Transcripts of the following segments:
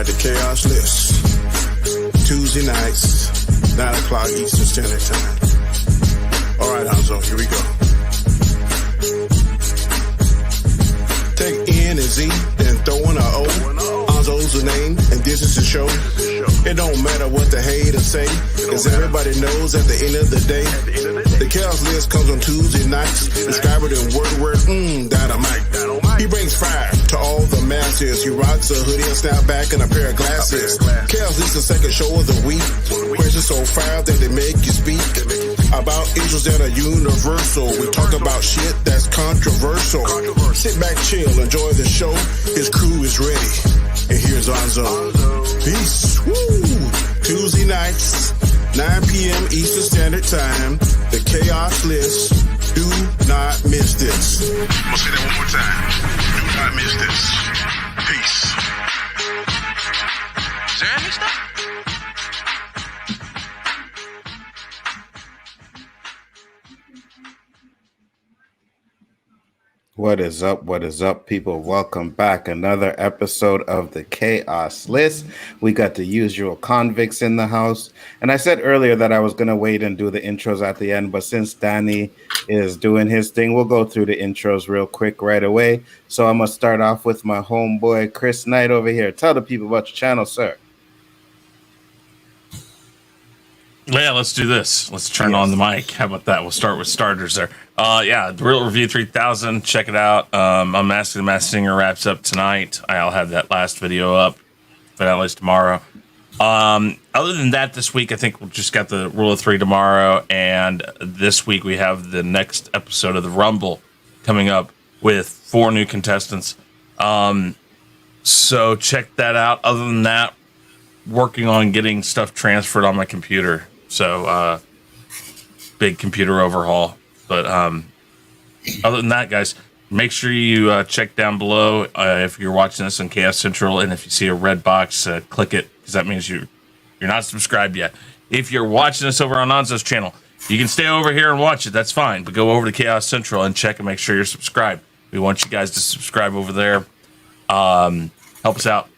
right, the Chaos List. Tuesday nights, 9 o'clock Eastern Standard Time. All right, Hanzo, here we go. Take N and Z, then throw in a O. Hanzo's the name, and this is the show. It don't matter what the haters say, cause everybody knows at the end of the day, the Chaos List comes on Tuesday nights. Describe it in word, dynamite. He brings fire to all the masses. He rocks a hoodie, a snapback, and a pair of glasses. Chaos List is the second show of the week. Questions so fire that they make you speak about issues that are universal. We talk about shit that's controversial. Sit back, chill, enjoy the show. His crew is ready. And here's Hanzo. Peace. Woo! Tuesday nights, 9 p.m. Eastern Standard Time. The Chaos List. Do not miss this. I'm gonna say that one more time. Do not miss this. Peace. Is there any stuff? What is up? What is up, people? Welcome back. Another episode of the Chaos List. We got the usual convicts in the house. And I said earlier that I was going to wait and do the intros at the end, but since Danny is doing his thing, we'll go through the intros real quick right away. So I'm going to start off with my homeboy, Chris Knight over here. Tell the people about your channel, sir. Yeah, let's do this. Let's turn on the mic. How about that? We'll start with starters there. The Real Review 3000. Check it out. Unmasking the Masked Singer wraps up tonight. I'll have that last video up. Finales tomorrow. Other than that, this week, I think we just got the Rule of 3 tomorrow. And this week, we have the next episode of the Rumble coming up with 4 new contestants. So check that out. Other than that, working on getting stuff transferred on my computer. So, big computer overhaul. But other than that, guys, make sure you check down below if you're watching this on Chaos Central, and if you see a red box, click it, because that means you're not subscribed yet. If you're watching this over on Anzo's channel, you can stay over here and watch it. That's fine. But go over to Chaos Central and check and make sure you're subscribed. We want you guys to subscribe over there. Help us out.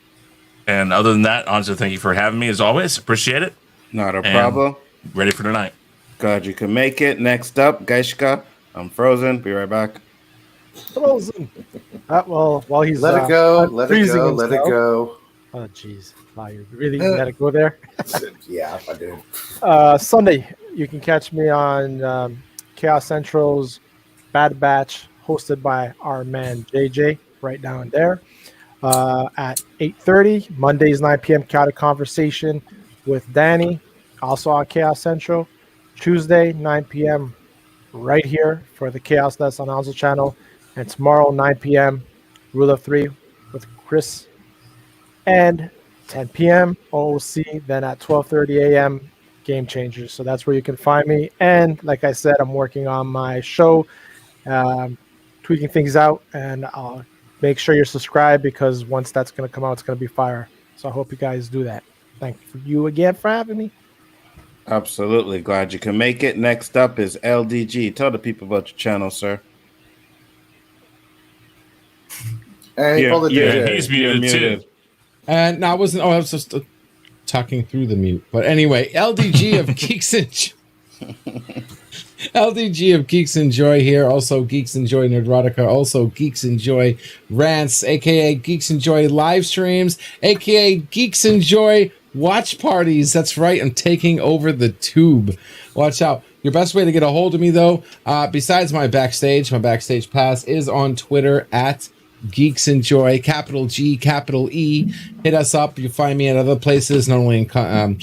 And other than that, Anzo, thank you for having me as always. Appreciate it. Not a problem. Ready for tonight. Glad you can make it. Next up, Gaishka. I'm frozen. Be right back. Frozen. Well, while he's let it go. Let it go. Let it go. Oh, jeez. Wow, you really let it go there? Yeah, I do. Sunday, you can catch me on Chaos Central's Bad Batch, hosted by our man JJ, right down there. At 8:30, Mondays 9 p.m. Chaotic Conversation with Danny, also on Chaos Central. Tuesday 9 p.m. right here for the Chaos List on Hanzo channel, and tomorrow 9 p.m. Rule of 3 with Chris, and 10 p.m. OOC. Then at 12:30 a.m. Game Changers. So that's where you can find me. And like I said, I'm working on my show, tweaking things out, and I'll make sure you're subscribed, because once that's going to come out, it's going to be fire. So I hope you guys do that. Thank you again for having me. Absolutely. Glad you can make it. Next up is LDG. Tell the people about your channel, sir. Hey, he's muted too. And no, I wasn't. Oh, I was just talking through the mute. But anyway, LDG of Geeks and LDG of Geeks Enjoy here. Also, Geeks Enjoy Nerdrotica. Also, Geeks Enjoy Rants, aka Geeks Enjoy live streams, aka Geeks Enjoy watch parties. That's right. I'm taking over the tube. Watch out. Your best way to get a hold of me, though, besides my backstage pass is on Twitter at Geeks Enjoy, capital G, capital E. Hit us up. You find me at other places, not only in Comix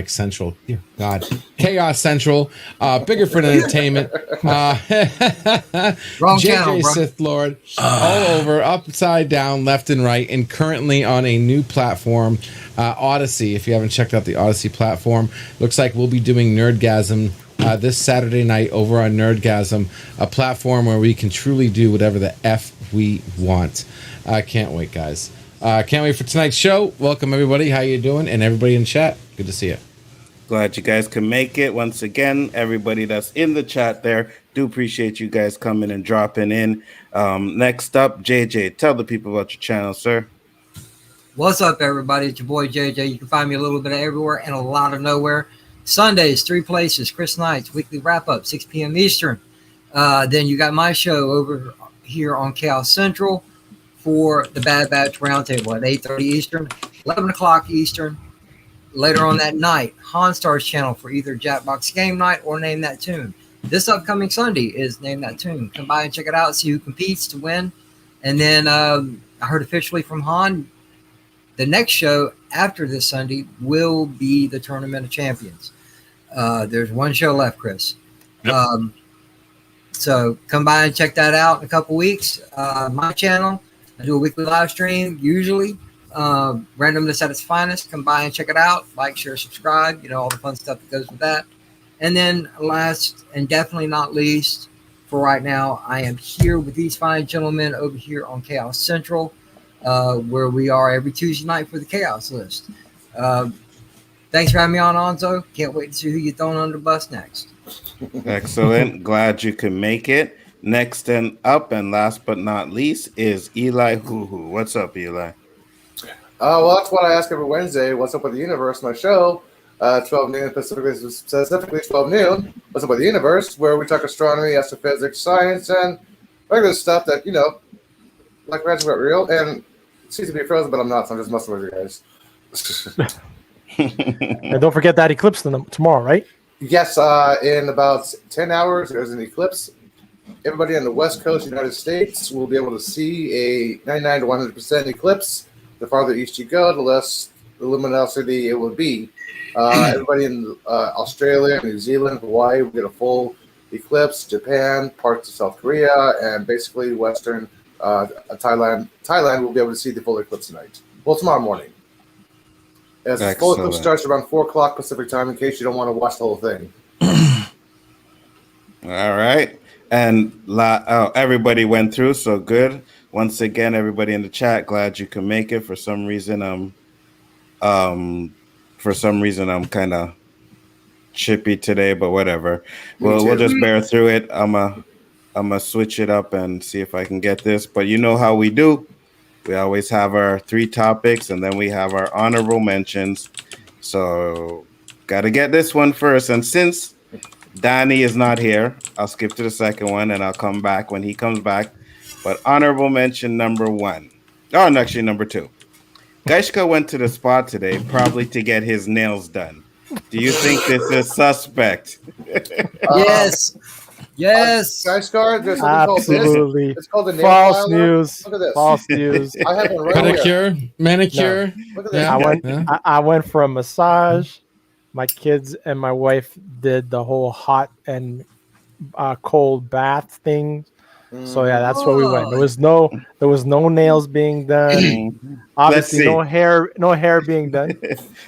Central. Dear God, Chaos Central, Biggerford Entertainment, Wrong JJ channel, bro. Sithlord, all over, upside down, left and right, and currently on a new platform, Odyssey. If you haven't checked out the Odyssey platform, looks like we'll be doing Nerdgasm this Saturday night over on Nerdgasm, a platform where we can truly do whatever the F we want. I can't wait, guys. Can't wait for tonight's show. Welcome, everybody. How you doing? And everybody in chat. Good to see you. Glad you guys can make it. Once again, everybody that's in the chat there, do appreciate you guys coming and dropping in. Next up, JJ, tell the people about your channel, sir. What's up, everybody? It's your boy JJ. You can find me a little bit of everywhere and a lot of nowhere. Sundays, 3 places. Chris Knight's weekly wrap up, 6 p.m. Eastern. Then you got my show over here on Chaos Central for the Bad Batch Roundtable at 8:30 Eastern, 11 o'clock Eastern. Later on that night, Honstar's channel for either Jackbox Game Night or Name That Tune. This upcoming Sunday is Name That Tune. Come by and check it out, see who competes to win. And then I heard officially from Han, the next show after this Sunday will be the Tournament of Champions. There's one show left, Chris. Yep. So come by and check that out in a couple weeks. My channel, I do a weekly live stream, usually. Randomness at its finest. Come by and check it out. Like, share, subscribe. You know, all the fun stuff that goes with that. And then last and definitely not least, for right now, I am here with these fine gentlemen over here on Chaos Central, where we are every Tuesday night for the Chaos List. Thanks for having me on, Onzo. Can't wait to see who you're throwing under the bus next. Excellent. Glad you can make it. Next and up, and last but not least, is Elihu-Who. What's up, Eli? Well, that's what I ask every Wednesday. What's up with the universe? My show, 12 noon, specifically 12 noon. What's up with the universe? Where we talk astronomy, astrophysics, science, and regular stuff that, you know, like Reds about real. And it seems to be frozen, but I'm not, so I'm just messing with you guys. And don't forget that eclipse tomorrow, right? Yes, in about 10 hours, there's an eclipse. Everybody on the West Coast, United States, will be able to see a 99 to 100% eclipse. The farther east you go, the less luminosity it will be. Everybody in Australia, New Zealand, Hawaii will get a full eclipse. Japan, parts of South Korea, and basically Western Thailand will be able to see the full eclipse tonight. Well, tomorrow morning. As the full eclipse starts around 4 o'clock Pacific time, in case you don't want to watch the whole thing. All right. And everybody went through, so good. Once again, everybody in the chat, glad you can make it. For some reason, I'm kind of chippy today, but whatever. We'll just bear through it. I'm a switch it up and see if I can get this. But you know how we do. We always have our 3 topics, and then we have our honorable mentions. So got to get this one first. And since Danny is not here, I'll skip to the second one, and I'll come back when he comes back. But honorable mention number 1. Oh, and actually number 2. Gaishka went to the spa today, probably to get his nails done. Do you think this is suspect? Yes. Yes. Gaishka, there's something Absolutely. It's called the nail false filer. news. Look at this. False news. I have one right Pedicure, here. manicure. Look at this. I went for a massage. My kids and my wife did the whole hot and cold bath thing. So yeah, that's where we went. There was no nails being done. Obviously, no hair being done.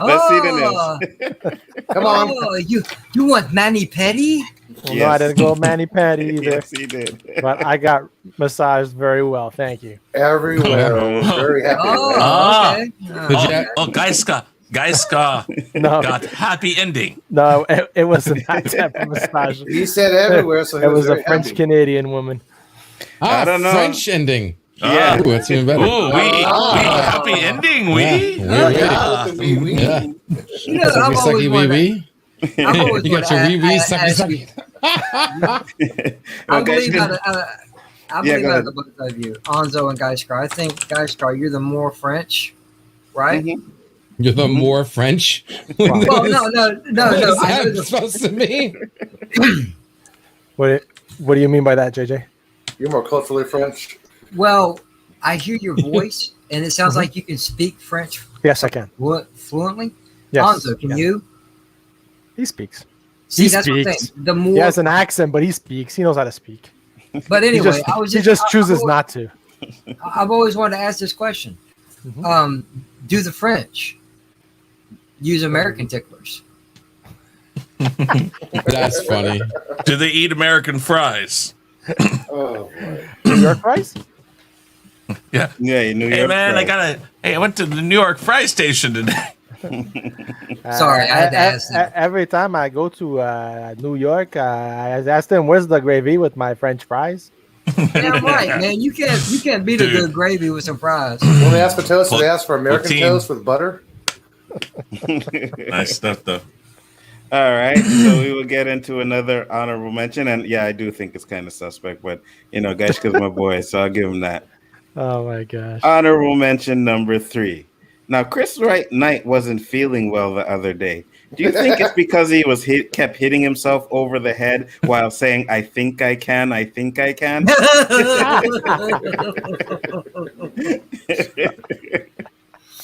Let's see the nails. Come on. Oh, you want mani pedi? Well, no, I didn't go mani pedi either. Yes, he did. But I got massaged very well. Thank you. Everywhere. Very happy. Oh, okay. Gaiska No, got happy ending. no, it wasn't that type of massage. He said everywhere, so he It was a very French happy. Canadian woman. I don't know. French ending. Yeah. Ooh, that's even better. Oh, we happy ending. We. Yeah. Yeah. You know, I've always Sucky wanted wee to- I've always You got wanted your to wee wee ask sucky you- sucky. I believe Gaishka- out go of the both of you, Onzo and Gaiskar. I think Gaiskar, you're the more French, right? Mhm. You're the more French. Well, no. What is I know that supposed to mean? What do you mean by that, JJ? You're more culturally French. well, I hear your voice, and it sounds like you can speak French Yes, I can. fluently. Yes. Onzo, can Yeah. you? He speaks. See, He that's what I'm speaks. saying. The more, He has an accent, but he speaks. He knows how to speak. but He anyway, just, he just chooses not to. I've always wanted to ask this question. Mhm. Do the French use American ticklers? That's funny. Do they eat American fries? Oh, boy. New York fries? Yeah. Yeah, New Hey York man, fries. I went to the New York fry station today. Sorry, I had to ask that. Every time I go to New York, I ask them, "Where's the gravy with my French fries?" Damn right, man. You can't beat a good gravy with some fries. When they ask for toast, do they ask for American Poutine. toast with butter? Nice stuff, though. All right, so we will get into another honorable mention, and yeah, I do think it's kind of suspect, but Gaishka's my boy, so I'll give him that. Oh my gosh. Honorable mention number 3. Now, Chris Knight wasn't feeling well the other day. Do you think it's because he was kept hitting himself over the head while saying, I think I can, I think I can?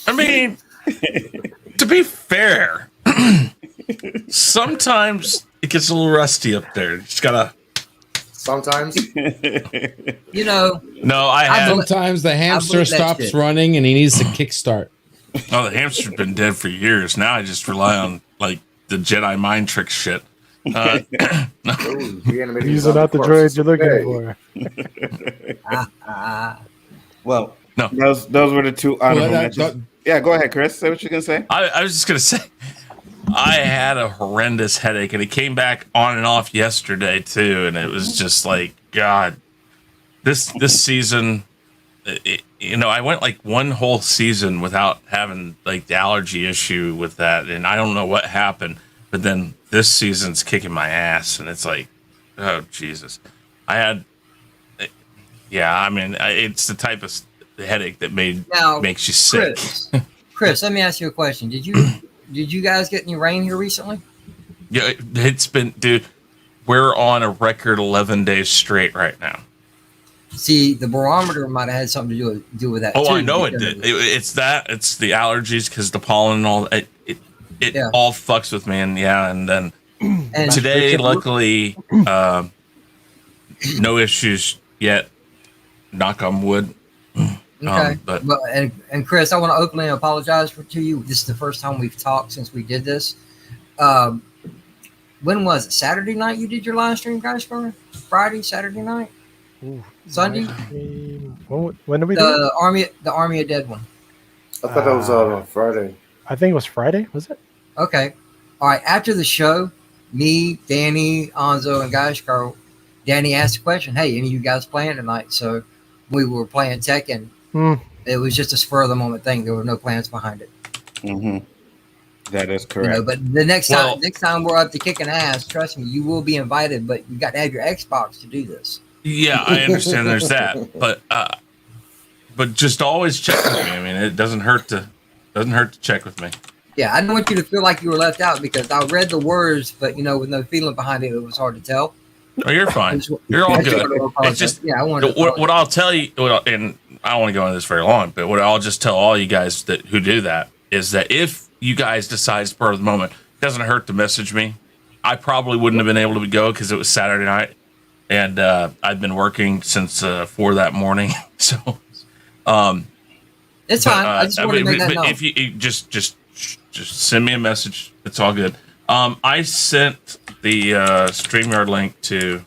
I mean, to be fair, sometimes it gets a little rusty up there. You just gotta. Sometimes. No, I had. Sometimes the hamster stops running and he needs to kickstart. Oh, the hamster's been dead for years. Now I just rely on like the Jedi mind trick shit. These are not the droids you're looking for. Well, no, those were the 2 honorable mentions. Yeah, go ahead, Chris. Say what you're gonna say. I was just gonna say, I had a horrendous headache, and it came back on and off yesterday too, and it was just like, God, this season. I went like one whole season without having like the allergy issue with that, and I don't know what happened. But then this season's kicking my ass, and it's like, oh Jesus! It's the type of headache that makes you sick. Chris, let me ask you a question. Did you guys get any rain here recently? Yeah, it's been, dude. We're on a record 11 days straight right now. See, the barometer might have had something to do with that. Oh, too, I know it did. It's that. It's the allergies because the pollen and all. It all fucks with me, and then today, luckily, no issues yet. Knock on wood. Okay, but Chris, I want to openly apologize to you. This is the first time we've talked since we did this. When was it? Saturday night you did your live stream, guys? Friday, Saturday night. Ooh, Sunday. When did we do it? The Army of Dead one. I thought that was on Friday. I think it was Friday. Was it? Okay. All right. After the show, me, Danny, Anzo, and Gashkar, Danny asked the question, "Hey, any of you guys playing tonight?" So we were playing Tekken. It was just a spur of the moment thing. There were no plans behind it. Mm-hmm. That is correct. But the next time we're up to kicking ass, trust me, you will be invited. But you got to have your Xbox to do this. Yeah, I understand. There's that, but just always check with me. I mean, it doesn't hurt to check with me. Yeah, I don't want you to feel like you were left out because I read the words, but with no feeling behind it, it was hard to tell. Oh, you're fine. You're all good. It's just what I'll tell you, and I don't want to go into this very long, but what I'll just tell all you guys who do that is that if you guys decide spur of the moment, it doesn't hurt to message me. I probably wouldn't have been able to go because it was Saturday night. And I've been working since 4 that morning, so it's fine. I just want to make that known. If you just send me a message, it's all good. I sent the StreamYard link to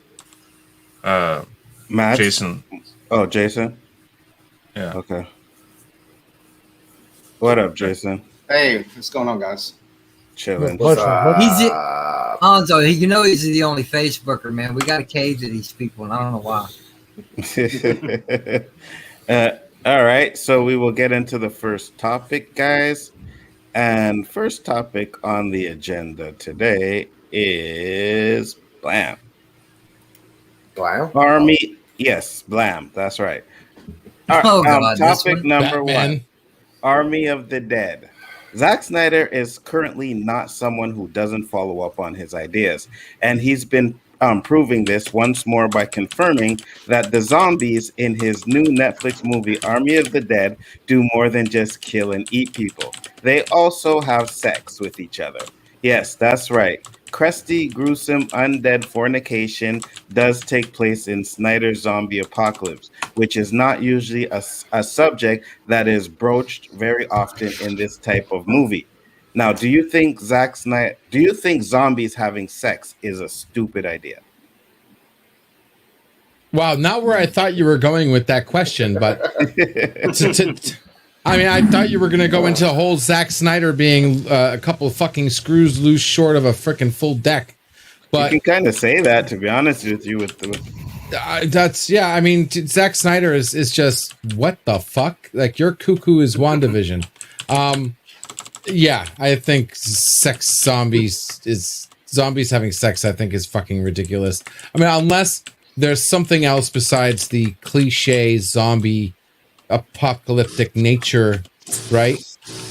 Matt? Jason. Oh, Jason. Yeah. Okay. What up, Jason? Hey, what's going on, guys? Chilling. Hanzo, he's the only Facebooker, man. We got to cave to these people, and I don't know why. All right, so we will get into the first topic, guys. And first topic on the agenda today is Blam. Blam? Army. Yes, Blam. That's right. Topic number 1. Army of the Dead. Zack Snyder is currently not someone who doesn't follow up on his ideas, and he's been proving this once more by confirming that the zombies in his new Netflix movie Army of the Dead do more than just kill and eat people. They also have sex with each other. Yes, that's right. Crusty, gruesome, undead fornication does take place in Snyder's zombie apocalypse, which is not usually a subject that is broached very often in this type of movie. Now, do you think zombies having sex is a stupid idea? Wow, not where I thought you were going with that question, but I thought you were going to go into the whole Zack Snyder being a couple of fucking screws loose short of a freaking full deck. But you can kind of say that, to be honest with you, with That's I mean, Zack Snyder is just what the fuck? Like your cuckoo is WandaVision. Yeah, I think zombies having sex. I think is fucking ridiculous. I mean, unless there's something else besides the cliche zombie apocalyptic nature, right?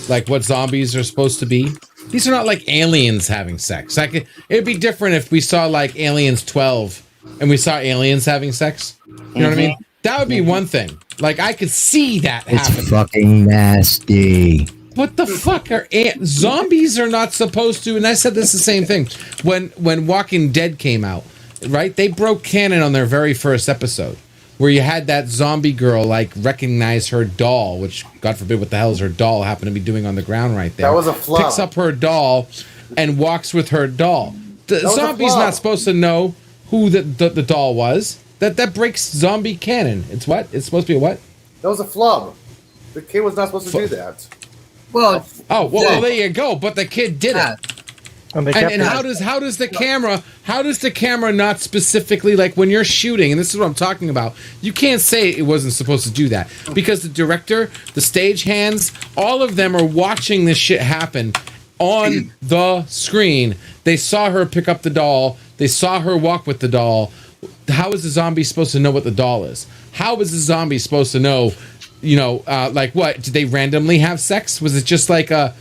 Like what zombies are supposed to be. These are not like aliens having sex. Like it'd be different if we saw like Aliens 12 and we saw aliens having sex. You know what I mean? That would be one thing. Like I could see that happen. It's fucking nasty. What the fuck are zombies are not supposed to? And I said this the same thing when Walking Dead came out, right? They broke canon on their very first episode, where you had that zombie girl like recognize her doll, which God forbid what the hell is her doll happen to be doing on the ground right there. That was a flop. Picks up her doll and walks with her doll. The zombie's not supposed to know who the doll was. That breaks zombie canon. It's what? It's supposed to be a what? That was a flub. The kid was not supposed to do that. Well, well, there you go. But the kid did it. And how does the camera not specifically, like when you're shooting, and this is what I'm talking about, you can't say it wasn't supposed to do that, because the director, the stagehands, all of them are watching this shit happen on the screen. They saw her pick up the doll. They saw her walk with the doll. How is the zombie supposed to know what the doll is? How is the zombie supposed to know, like what? Did they randomly have sex? Was it just like a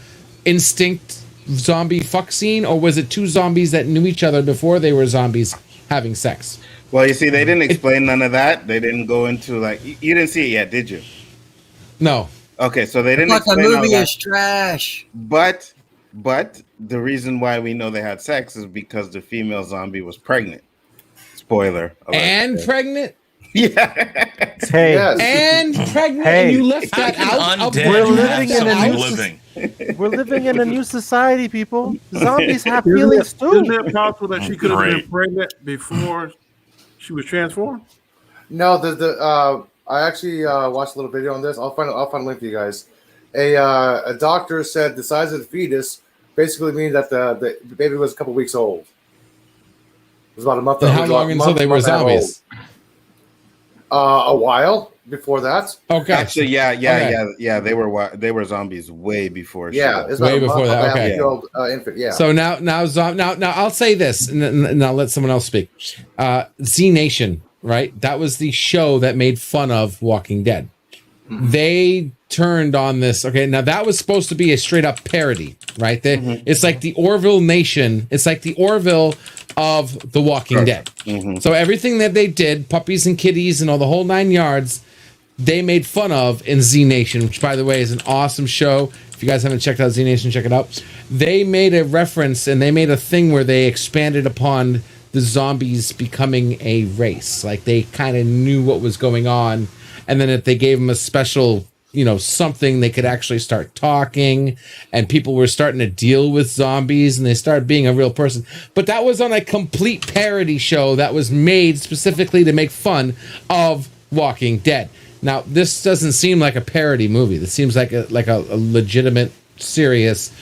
instinct zombie fuck scene, or was it two zombies that knew each other before they were zombies having sex? Well, you see, they didn't explain none of that. They didn't go into like you didn't see it yet, did you? No. Okay, so they didn't. But the explain all movie that. is trash. But the reason why we know they had sex is because the female zombie was pregnant. Spoiler. And pregnant. Yeah. Hey. Yes. And pregnant. Hey. And you left that out. We're living in a new living. We're living in a new society, people. Zombies have Isn't feelings too. it possible that she could have been Great. pregnant before she was transformed? No, I actually watched a little video on this. I'll find a link for you guys. A doctor said the size of the fetus basically means that the baby was a couple weeks old. It was about a month. And how long until they were zombies? A while before that. Okay. Actually, yeah. They were zombies way before. Yeah, she it's was. Way about before a that, month and a okay. half year old infant. Yeah. So now I'll say this, and I'll let someone else speak. Z Nation, right? That was the show that made fun of Walking Dead. They turned on this. Okay, now that was supposed to be a straight up parody, right? It's like the Orville Nation. It's like the Orville of The Walking Dead. So everything that they did, puppies and kitties and all the whole 9 yards, they made fun of in Z Nation, which by the way is an awesome show. If you guys haven't checked out Z Nation, check it out. They made a reference and they made a thing where they expanded upon the zombies becoming a race. Like they kind of knew what was going on. And then if they gave them a special, something, they could actually start talking, and people were starting to deal with zombies and they started being a real person. But that was on a complete parody show that was made specifically to make fun of Walking Dead. Now, this doesn't seem like a parody movie. This seems like a legitimate, serious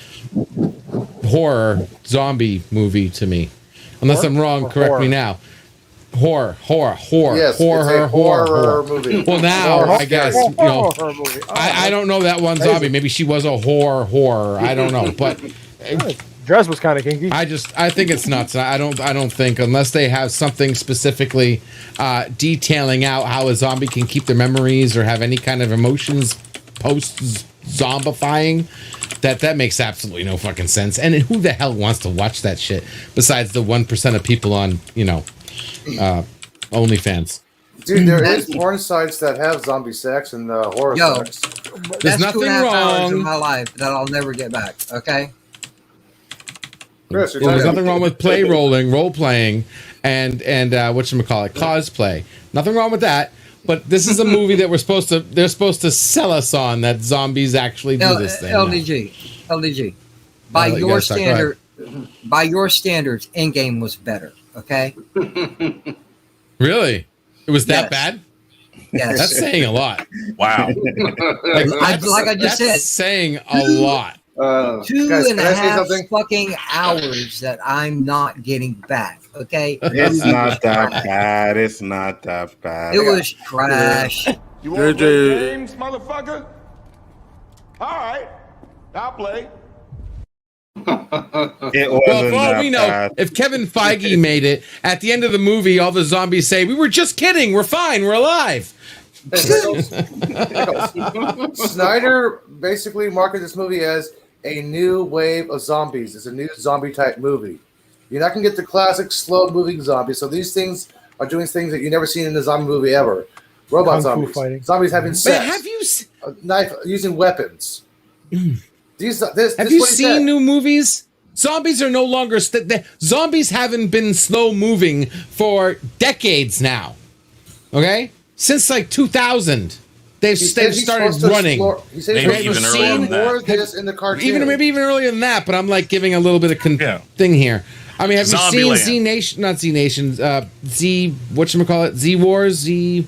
horror zombie movie to me. Unless I'm wrong, correct me now. Horror. Yes, horror movie. Well, now I guess Horror movie. Oh, I don't know that one zombie. Maybe she was a horror. I don't know, but dress was kind of kinky. I think it's nuts. I don't think unless they have something specifically detailing out how a zombie can keep their memories or have any kind of emotions post zombifying. That makes absolutely no fucking sense. And who the hell wants to watch that shit besides the 1% of people on OnlyFans? Dude, there is porn sites that have zombie sex and horror sex. There's That's nothing 2.5 hours of wrong. my life that I'll never get back. Okay. Chris, you're There's talking- nothing wrong with role playing, and whatchamacallit, cosplay. Nothing wrong with that. But this is a movie that they're supposed to sell us on that zombies actually do this thing. LDG. By I'll let you your guys talk. Go standard, by your standards, Endgame was better. Okay. Really? It was that Yes. bad? Yes. That's saying a lot. Wow. Like I just That's said. saying a lot. Two guys, and can a I say half something? fucking hours that I'm not getting back. Okay, It's not that bad. It's not that bad. it was trash. You want to play JJ games, motherfucker? All right, I'll play. It Well, wasn't for all that we know, bad. if Kevin Feige made it, at the end of the movie, all the zombies say, "We were just kidding. We're fine. We're alive." Snyder basically marketed this movie as a new wave of zombies. It's a new zombie type movie. You're not gonna get the classic slow moving zombies. So these things are doing things that you've never seen in a zombie movie ever. Robot Kung fu zombies, fighting. zombies having sex, Man, have you a knife, using weapons. have you seen new movies? Zombies are no longer zombies haven't been slow moving for decades now. Okay, since like 2000, they've started running. He said Maybe he's even supposed to earlier than explore more that. of this in the cartoon. Even earlier than that, but I'm like giving a little bit of thing here. I mean, have you seen Zombieland. Z Nation? Not Z Nation. Z. Whatchamacallit? Z Wars. Z.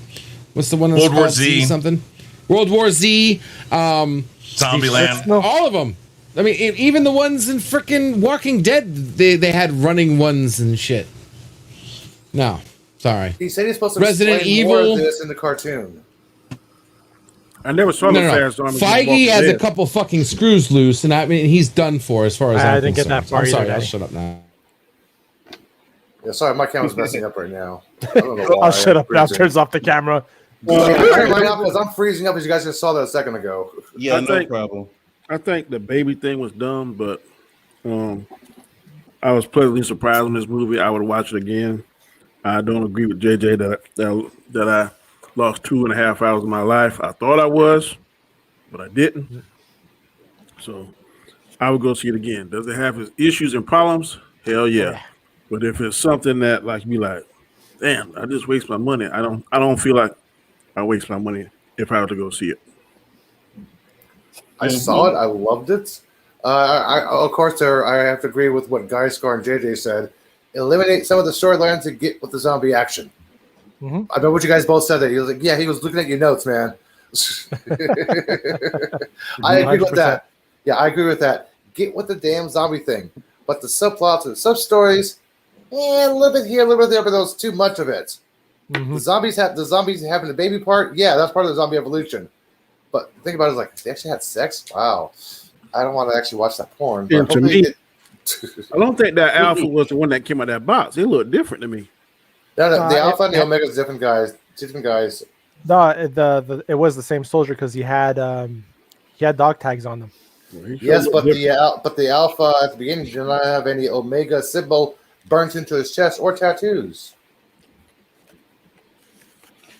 What's the one? That's World War called? Z. Something. World War Z. Zombieland. No. All of them. I mean, even the ones in frickin' Walking Dead, they had running ones and shit. No, sorry. He said he's supposed to Resident explain more Evil. of this in the cartoon. I never saw the fast zombies. Feige has a couple fucking screws loose, and I mean, he's done for as far as I I'm didn't get concerned. that far I'm sorry, either, I'll Daddy. shut up now. Yeah, sorry, my camera's messing up right now. I don't know why. I'll shut up now. Turns off the camera. Because I'm freezing up, as you guys just saw that a second ago. Yeah, I no think- problem. I think the baby thing was dumb, but I was pleasantly surprised in this movie. I would watch it again. I don't agree with JJ that I lost 2.5 hours of my life. I thought I was, but I didn't. So I would go see it again. Does it have its issues and problems? Hell yeah. But if it's something that like be like, damn, I just waste my money. I don't feel like I waste my money if I were to go see it. I saw it. I loved it. Of course, I have to agree with what Guy Scar and JJ said. Eliminate some of the storylines to get with the zombie action. Mhm. I bet what you guys both said that. He was like, yeah, he was looking at your notes, man. I agree with 100%. that. Yeah, I agree with that. Get with the damn zombie thing. But the subplots and sub stories, a little bit here, a little bit there, but there was too much of it. Mhm. The zombies having the baby part, yeah, that's part of the zombie evolution. But think about it, like they actually had sex. Wow, I don't want to actually watch that porn. But And to hopefully me- it- I don't think that Alpha was the one that came out of that box. It looked different to me. no, the Alpha and the it- Omega is different guys. Two different guys. No, it was the same soldier because he had dog tags on them. Yes, but the Alpha at the beginning did not have any Omega symbol burnt into his chest or tattoos.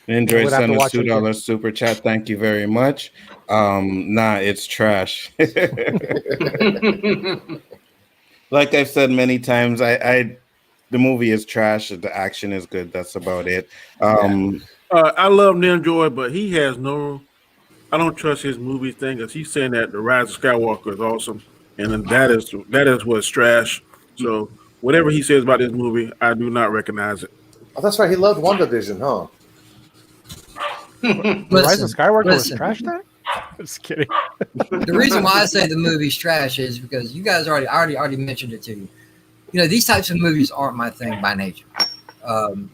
Android Would have to sent us watch it again. $2 super chat. Thank you very much. Nah, it's trash. Like I've said many times, the movie is trash. The action is good. That's about it. I love Ninjoy, but he has no. I don't trust his movie thing because he's saying that the Rise of Skywalker is awesome, and then that is what's trash. So whatever he says about this movie, I do not recognize it. Oh, that's right. He loved WandaVision, huh? Rise of Skywalker was listen. trash then? Just kidding. The reason why I say the movie's trash is because you guys already mentioned it to you. You know, these types of movies aren't my thing by nature.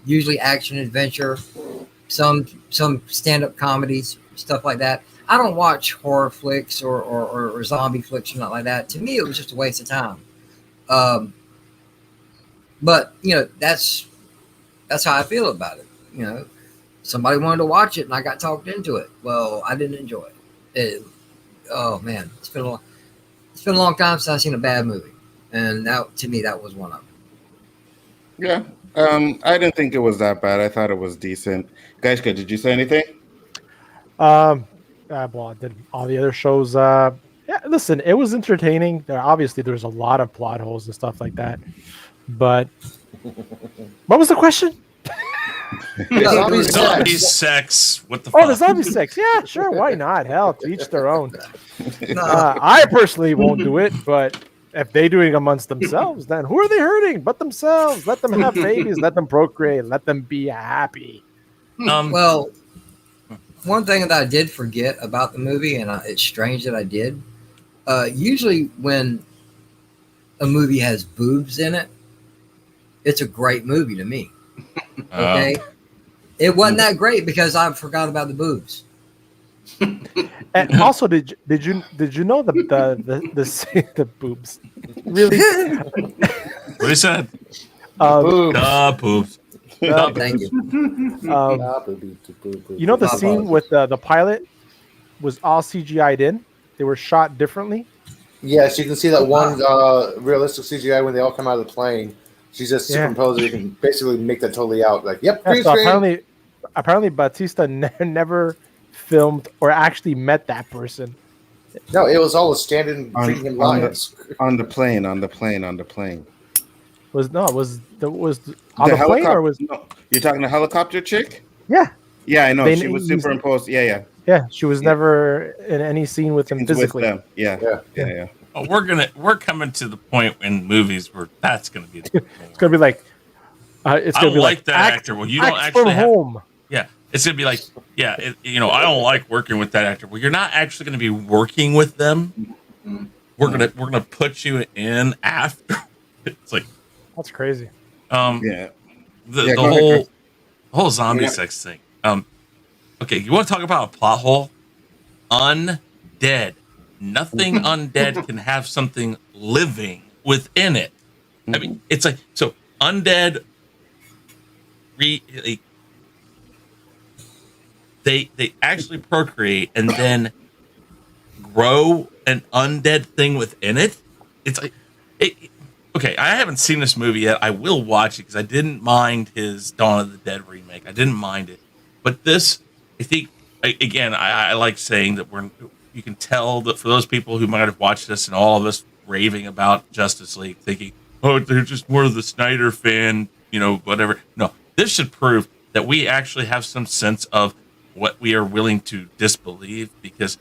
Usually action, adventure, some stand-up comedies, stuff like that. I don't watch horror flicks or zombie flicks or nothing like that. To me, it was just a waste of time. But you know, that's how I feel about it. You know, somebody wanted to watch it and I got talked into it. Well, I didn't enjoy it. Oh man, it's been a long time since I've seen a bad movie, and that to me that was one of them. Yeah. I didn't think it was that bad. I thought it was decent. Gaishka, did you say anything? Well, I did all the other shows. Yeah, listen, it was entertaining. Obviously, there's a lot of plot holes and stuff like that. But what was the question? Zombie sex. What the Oh, the fuck? zombie sex. Yeah, sure. Why not? Hell, to each their own. I personally won't do it, but if they're doing it amongst themselves, then who are they hurting but themselves? Let them have babies. Let them procreate. Let them be happy. Well, one thing that I did forget about the movie, and it's strange that I did, Usually when a movie has boobs in it, it's a great movie to me. Okay. It wasn't that great because I forgot about the boobs. And also, did you know the boobs? Really? What he said? Boobs. Thank you. You know the scene with the pilot was all CGI'd in. They were shot differently. Yes, you can see that one realistic CGI when they all come out of the plane. She's just superimposed. You can basically make that totally out. Like, yep. Yeah, so apparently Batista never filmed or actually met that person. No, it was all a stand-in treating him lines. On the plane. Was on the plane or was? No, you're talking the helicopter chick? Yeah. Yeah, I know. She was superimposed. Yeah. Yeah, she was never in any scene with him physically. With them. Yeah. Oh, we're coming to the point in movies where that's going to be. It's going to be like. It's I going to be like like that actor. Well, you don't actually have. Home. Yeah, it's going to be like, I don't like working with that actor. Well, you're not actually going to be working with them. We're gonna put you in after. It's like that's crazy. The whole zombie sex thing. Okay, you want to talk about a plot hole? Undead. Nothing undead can have something living within it. I mean, it's like, so undead. They actually procreate and then grow an undead thing within it. It's like, okay, I haven't seen this movie yet. I will watch it because I didn't mind his Dawn of the Dead remake. I didn't mind it, but this, I think, again, I like saying that you can tell that for those people who might have watched this and all of us raving about Justice League, thinking, oh, they're just more of the Snyder fan, whatever. No, this should prove that we actually have some sense of what we are willing to disbelieve, because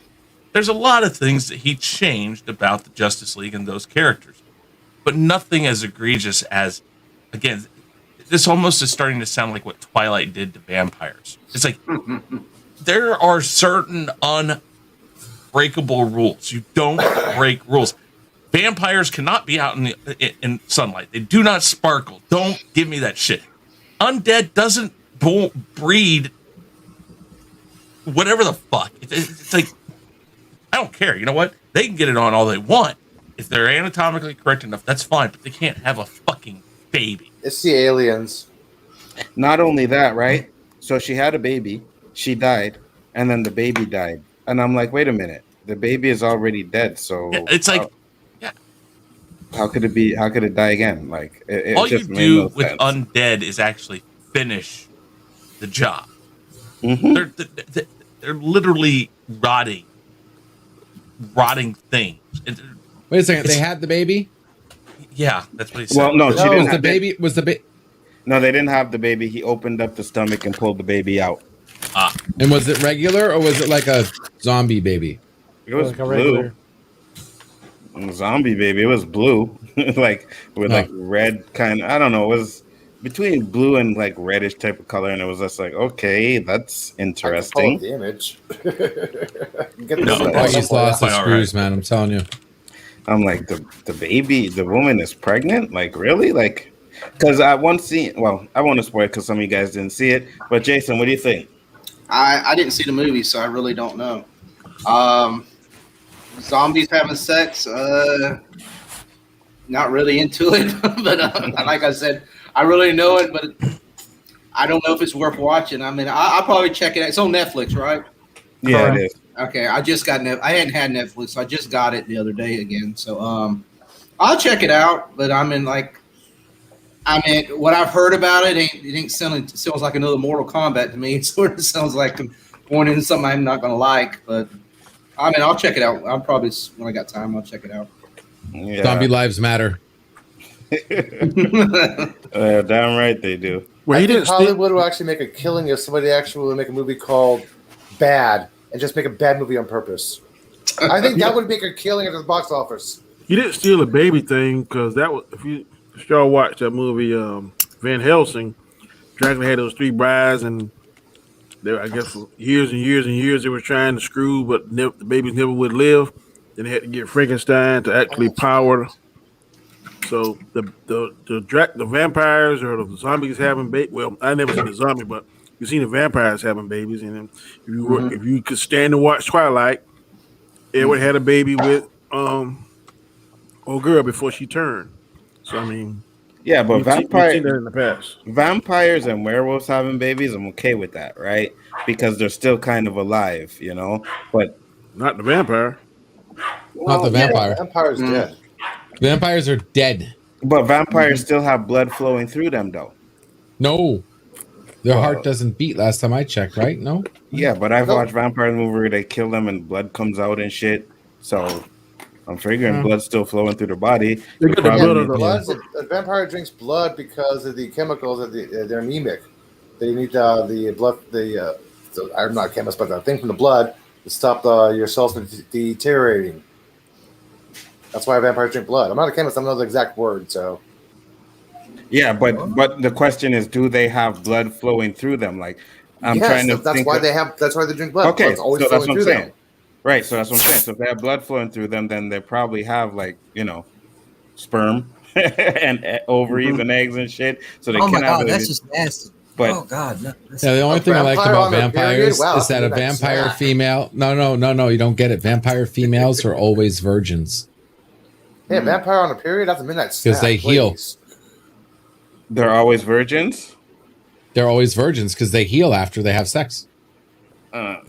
there's a lot of things that he changed about the Justice League and those characters, but nothing as egregious as, again, this almost is starting to sound like what Twilight did to vampires. It's like, there are certain unbreakable rules. You don't break rules. Vampires cannot be out in sunlight. They do not sparkle. Don't give me that shit. Undead doesn't breed whatever the fuck. It's like, I don't care. You know what? They can get it on all they want. If they're anatomically correct enough, that's fine, but they can't have a fucking baby. It's the aliens. Not only that, right? So she had a baby, she died, and then the baby died. And I'm like, wait a minute. The baby is already dead, so it's like, how could it die again? Like, it all just you made do no with sense. undead is actually finish the job. They're literally rotting things. Wait a second. They had the baby? Yeah, that's what he said. Well, no, she didn't. Was the baby? No, they didn't have the baby. He opened up the stomach and pulled the baby out. And was it regular or was it like a zombie baby? It was blue. Zombie baby. It was blue, like with like red kind of. I don't know. It was between blue and like reddish type of color, and it was just like, okay, that's interesting. I can pull up the image. He's lost his screws, man. I'm telling you. I'm like, the baby, the woman is pregnant? Like, really? Like, because I one scene, well, I won't spoil it because some of you guys didn't see it. But Jason, what do you think? I didn't see the movie, so I really don't know. Zombies having sex, not really into it. But like I said, I really know it, but I don't know if it's worth watching. I mean, I'll probably check it out. It's on Netflix, right? Yeah, it is. Okay, I just got I hadn't had Netflix, so I just got it the other day again. So I'll check it out. But what I've heard about it ain't sounds like another Mortal Kombat to me. It sort of sounds like I'm going into something I'm not gonna like. But I'll check it out. I'll probably, when I got time, I'll check it out. Yeah. Zombie lives matter. Damn right they do. I think Hollywood will actually make a killing if somebody actually would make a movie called Bad and just make a bad movie on purpose. I think that would make a killing at the box office. You didn't steal a baby thing because that was, if y'all watched that movie Van Helsing, Dracula had those three brides, and they, I guess for years and years and years they were trying to screw, but the babies never would live. Then they had to get Frankenstein to actually power. So the vampires or the zombies having babies. Well, I never seen a zombie, but you've seen the vampires having babies. And then if you could stand and watch Twilight, Edward had a baby with old girl before she turned. So I mean, yeah, but we've seen that in the past. Vampires and werewolves having babies, I'm okay with that, right? Because they're still kind of alive, you know. But not the vampire. Not the vampire. Vampire's dead. Vampires are dead. But vampires still have blood flowing through them, though. No. Their heart doesn't beat last time I checked, right? No? Yeah, but I've watched vampire movies where they kill them and blood comes out and shit. So I'm figuring blood's still flowing through their body. A vampire drinks blood because of the chemicals that they're anemic. They need the blood. I'm not a chemist, but the thing from the blood to stop your cells from deteriorating. That's why vampires drink blood. I'm not a chemist. I don't know the exact word. So. Yeah, but the question is, do they have blood flowing through them? Like, I'm trying to. That's why they drink blood. Okay, so that's what I'm saying. Right, so that's what I'm saying. So if they have blood flowing through them, then they probably have sperm and ovaries and eggs and shit. So they can have. That's just nasty. But, oh God, no. Yeah, the only thing I like about vampires is that a vampire female. No, you don't get it. Vampire females are always virgins. Yeah, vampire on a period after midnight snap. Because they heal. They're always virgins? They're always virgins because they heal after they have sex.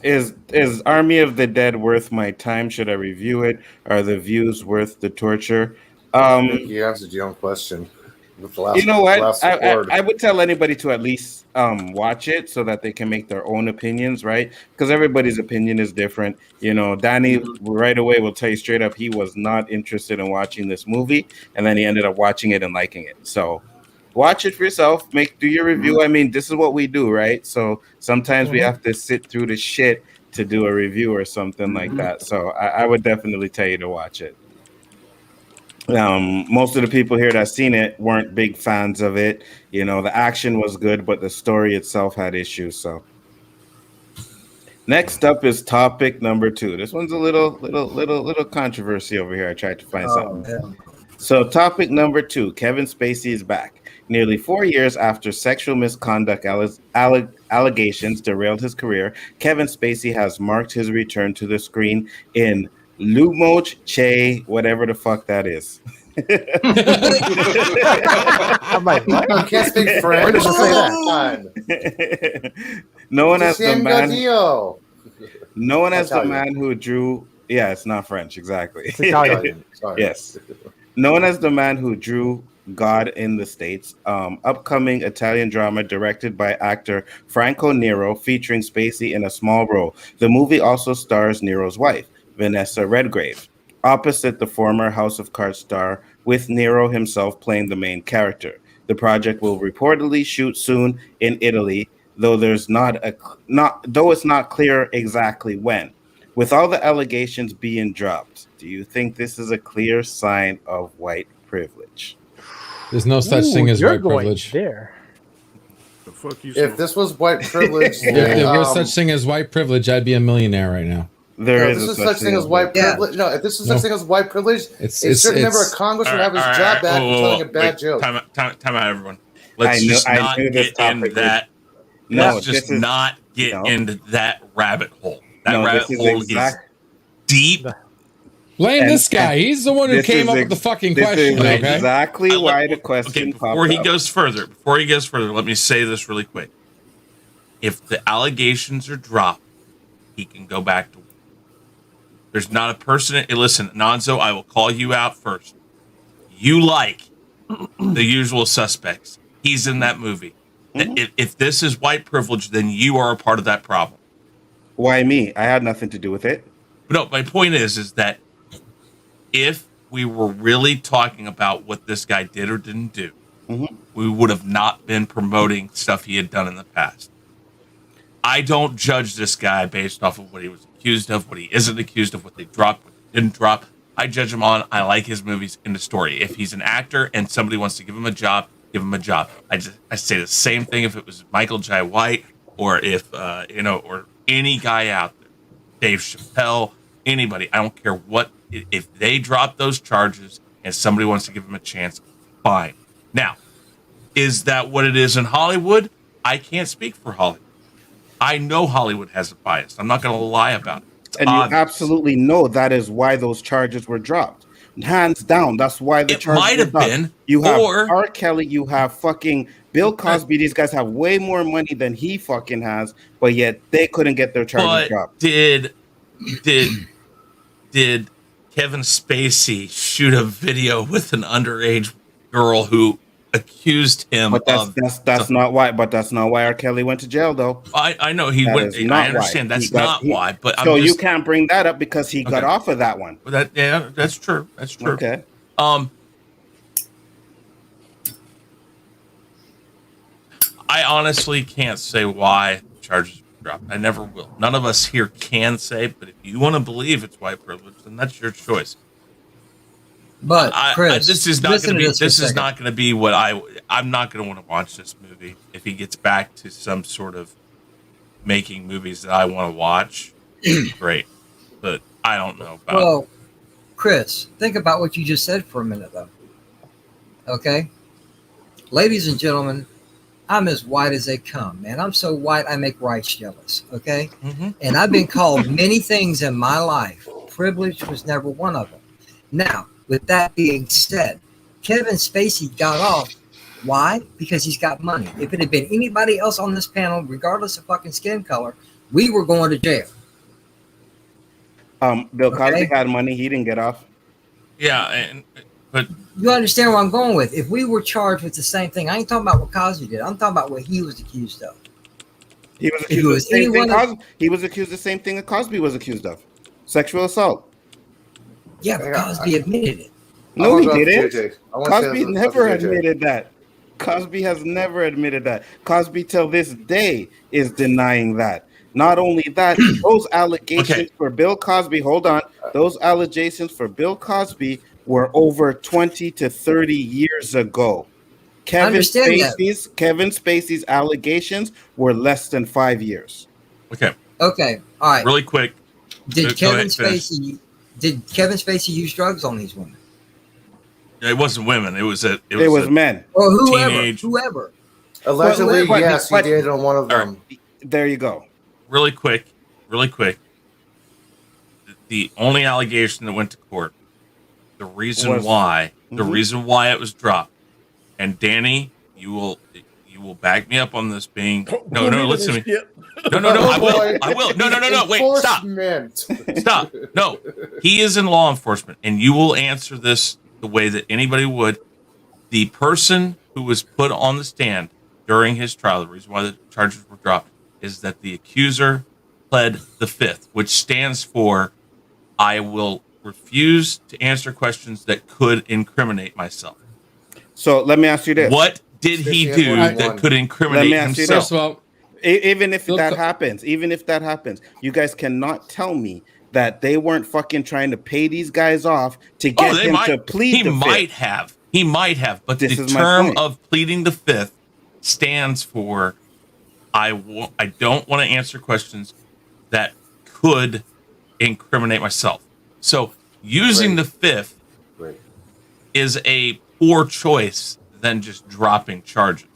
Is Army of the Dead worth my time? Should I review it? Are the views worth the torture? You answered your own question. With the last, you know what? I would tell anybody to at least watch it so that they can make their own opinions, right? Because everybody's opinion is different. You know, Danny right away will tell you straight up he was not interested in watching this movie, and then he ended up watching it and liking it. So watch it for yourself. Do your review. I mean, this is what we do, right? So sometimes we have to sit through the shit to do a review or something like that. So I would definitely tell you to watch it. Most of the people here that seen it weren't big fans of it. You know, the action was good, but the story itself had issues. So next up is topic number 2. This one's a little controversy over here. I tried to find something. Yeah. So topic number 2, Kevin Spacey is back. Nearly 4 years after sexual misconduct allegations derailed his career, Kevin Spacey has marked his return to the screen in Lumoch Che, whatever the fuck that is. I'm like, what? I can't speak French. Where did you say that? Known as the man who drew. Yeah, it's not French, exactly. It's Italian. Sorry. Yes. Known as the man who drew God in the States, upcoming Italian drama directed by actor Franco Nero, featuring Spacey in a small role. The movie also stars Nero's wife, Vanessa Redgrave, opposite the former House of Cards star, with Nero himself playing the main character. The project will reportedly shoot soon in Italy, though it's not clear exactly when. With all the allegations being dropped, do you think this is a clear sign of white privilege? There's no such thing as white privilege. There. The fuck you if this was white privilege, if there was such thing as white privilege, I'd be a millionaire right now. If this is such thing as white privilege, if this is such thing as white privilege, a certain member of Congress would have his job back for telling a bad joke. Time out, everyone. Let's just not get into that. Let's just not get into that rabbit hole. That rabbit hole is deep. Blame this guy. He's the one who came up with the fucking question. Okay? Exactly why the question. Before he goes further, let me say this really quick. If the allegations are dropped, he can go back to work. There's not a person. Listen, Nonzo, I will call you out first. You like The Usual Suspects. He's in that movie. If this is white privilege, then you are a part of that problem. Why me? I had nothing to do with it. No, my point is that if we were really talking about what this guy did or didn't do, we would have not been promoting stuff he had done in the past. I don't judge this guy based off of what he was accused of, what he isn't accused of, what they dropped, what they didn't drop. I judge him on, I like his movies in the story. If he's an actor and somebody wants to give him a job, give him a job. I say the same thing if it was Michael Jai White or if, or any guy out there, Dave Chappelle, Anybody. I don't care what. If they drop those charges and somebody wants to give them a chance, fine. Now, is that what it is in Hollywood? I can't speak for Hollywood. I know Hollywood has a bias. I'm not going to lie about it. It's and obvious. You absolutely know that is why those charges were dropped. Hands down, that's why the charges might have been. You have or, R. Kelly, you have fucking Bill Cosby. These guys have way more money than he fucking has, but yet they couldn't get their charges dropped. Did Kevin Spacey shoot a video with an underage girl who accused him but that's not why. But that's not why R. Kelly went to jail, though. I know he went. I understand why. That's not why. But so you can't bring that up because he got off of that one. That's true. That's true. Okay. I honestly can't say why the charges were dropped. I never will. None of us here can say. But if you want to believe it's white privilege, then that's your choice. But Chris, this is not going to be. This is not going to be what I'm not going to want to watch this movie if he gets back to some sort of making movies that I want to watch. Great, but I don't know about. Well, Chris, think about what you just said for a minute, though. Okay, ladies and gentlemen, I'm as white as they come, man. I'm so white I make whites jealous. Okay, and I've been called many things in my life. Privilege was never one of them. Now, with that being said, Kevin Spacey got off. Why? Because he's got money. If it had been anybody else on this panel, regardless of fucking skin color, we were going to jail. Bill Cosby had money. He didn't get off. Yeah, but you understand where I'm going with. If we were charged with the same thing, I ain't talking about what Cosby did. I'm talking about what he was accused of. He was accused of the same thing. He was accused of the same thing that Cosby was accused of: sexual assault. Yeah, but Cosby admitted it. No, he didn't. Cosby never admitted that. Cosby has never admitted that. Cosby, till this day, is denying that. Not only that, those allegations for Bill Cosby, hold on, those allegations for Bill Cosby were over 20 to 30 years ago. Kevin Spacey's allegations were less than 5 years. Okay. Okay. All right. Really quick. Did Kevin Spacey use drugs on these women? It wasn't women. It was men. Or whoever. Allegedly, yes, he did on one of them. Right. There you go. Really quick. The only allegation that went to court, the reason why it was dropped, and Danny, you will back me up on this being no, listen to me. No, I will. No, wait, stop. No, he is in law enforcement, and you will answer this the way that anybody would. The person who was put on the stand during his trial, the reason why the charges were dropped, is that the accuser pled the fifth, which stands for I will refuse to answer questions that could incriminate myself. So let me ask you this. What did he do that could incriminate himself? First of all, even if that happens, you guys cannot tell me that they weren't fucking trying to pay these guys off to get him to plead the fifth. He might have, but the term of pleading the fifth stands for I don't want to answer questions that could incriminate myself. So using the fifth is a poor choice than just dropping charges.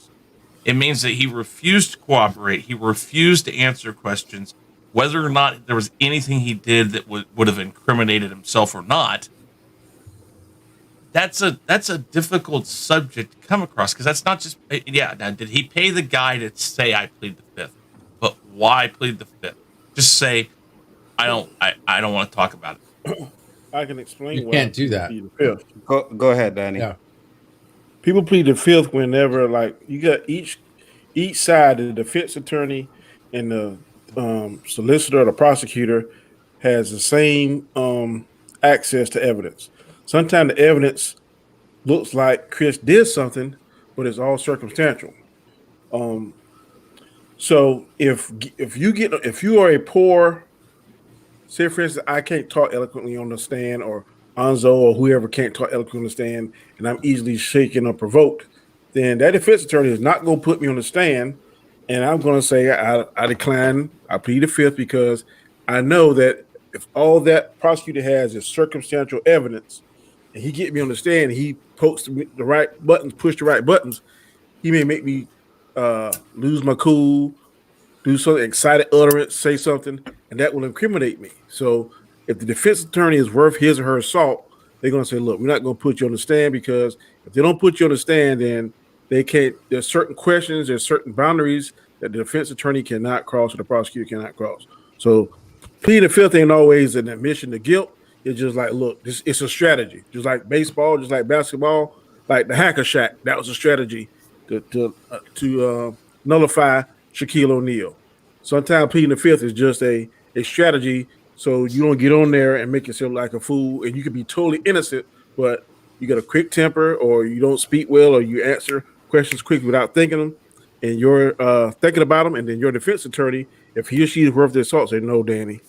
It means that he refused to cooperate. He refused to answer questions, whether or not there was anything he did that would have incriminated himself or not. That's a difficult subject to come across, because that's not just now, did he pay the guy to say I plead the fifth? But why plead the fifth? Just say I don't want to talk about it. I can explain. You can't do that. Go ahead, Danny. Yeah. People plead the fifth whenever, like, you got each side, the defense attorney and the solicitor or the prosecutor has the same access to evidence. Sometimes the evidence looks like Chris did something, but it's all circumstantial. So if you are a poor, say for instance, I can't talk eloquently on the stand, or Anzo or whoever can't talk eloquently on the stand, and I'm easily shaken or provoked, then that defense attorney is not going to put me on the stand, and I'm going to say I decline. I plead the fifth because I know that if all that prosecutor has is circumstantial evidence, and he get me on the stand, and he pokes the right buttons, push the right buttons, he may make me lose my cool, do something excited utterance, say something, and that will incriminate me. So if the defense attorney is worth his or her salt, they're going to say, look, we're not going to put you on the stand, because if they don't put you on the stand, then they can't, there's certain questions, there's certain boundaries that the defense attorney cannot cross or the prosecutor cannot cross. So pleading the fifth ain't always an admission to guilt. It's just like, look, it's a strategy. Just like baseball, just like basketball, like the Hacker Shack, that was a strategy to nullify Shaquille O'Neal. Sometimes pleading the fifth is just a strategy so you don't get on there and make yourself like a fool, and you can be totally innocent, but you got a quick temper, or you don't speak well, or you answer questions quickly without thinking them, and you're thinking about them, and then your defense attorney, if he or she is worth their salt, say, no, Danny,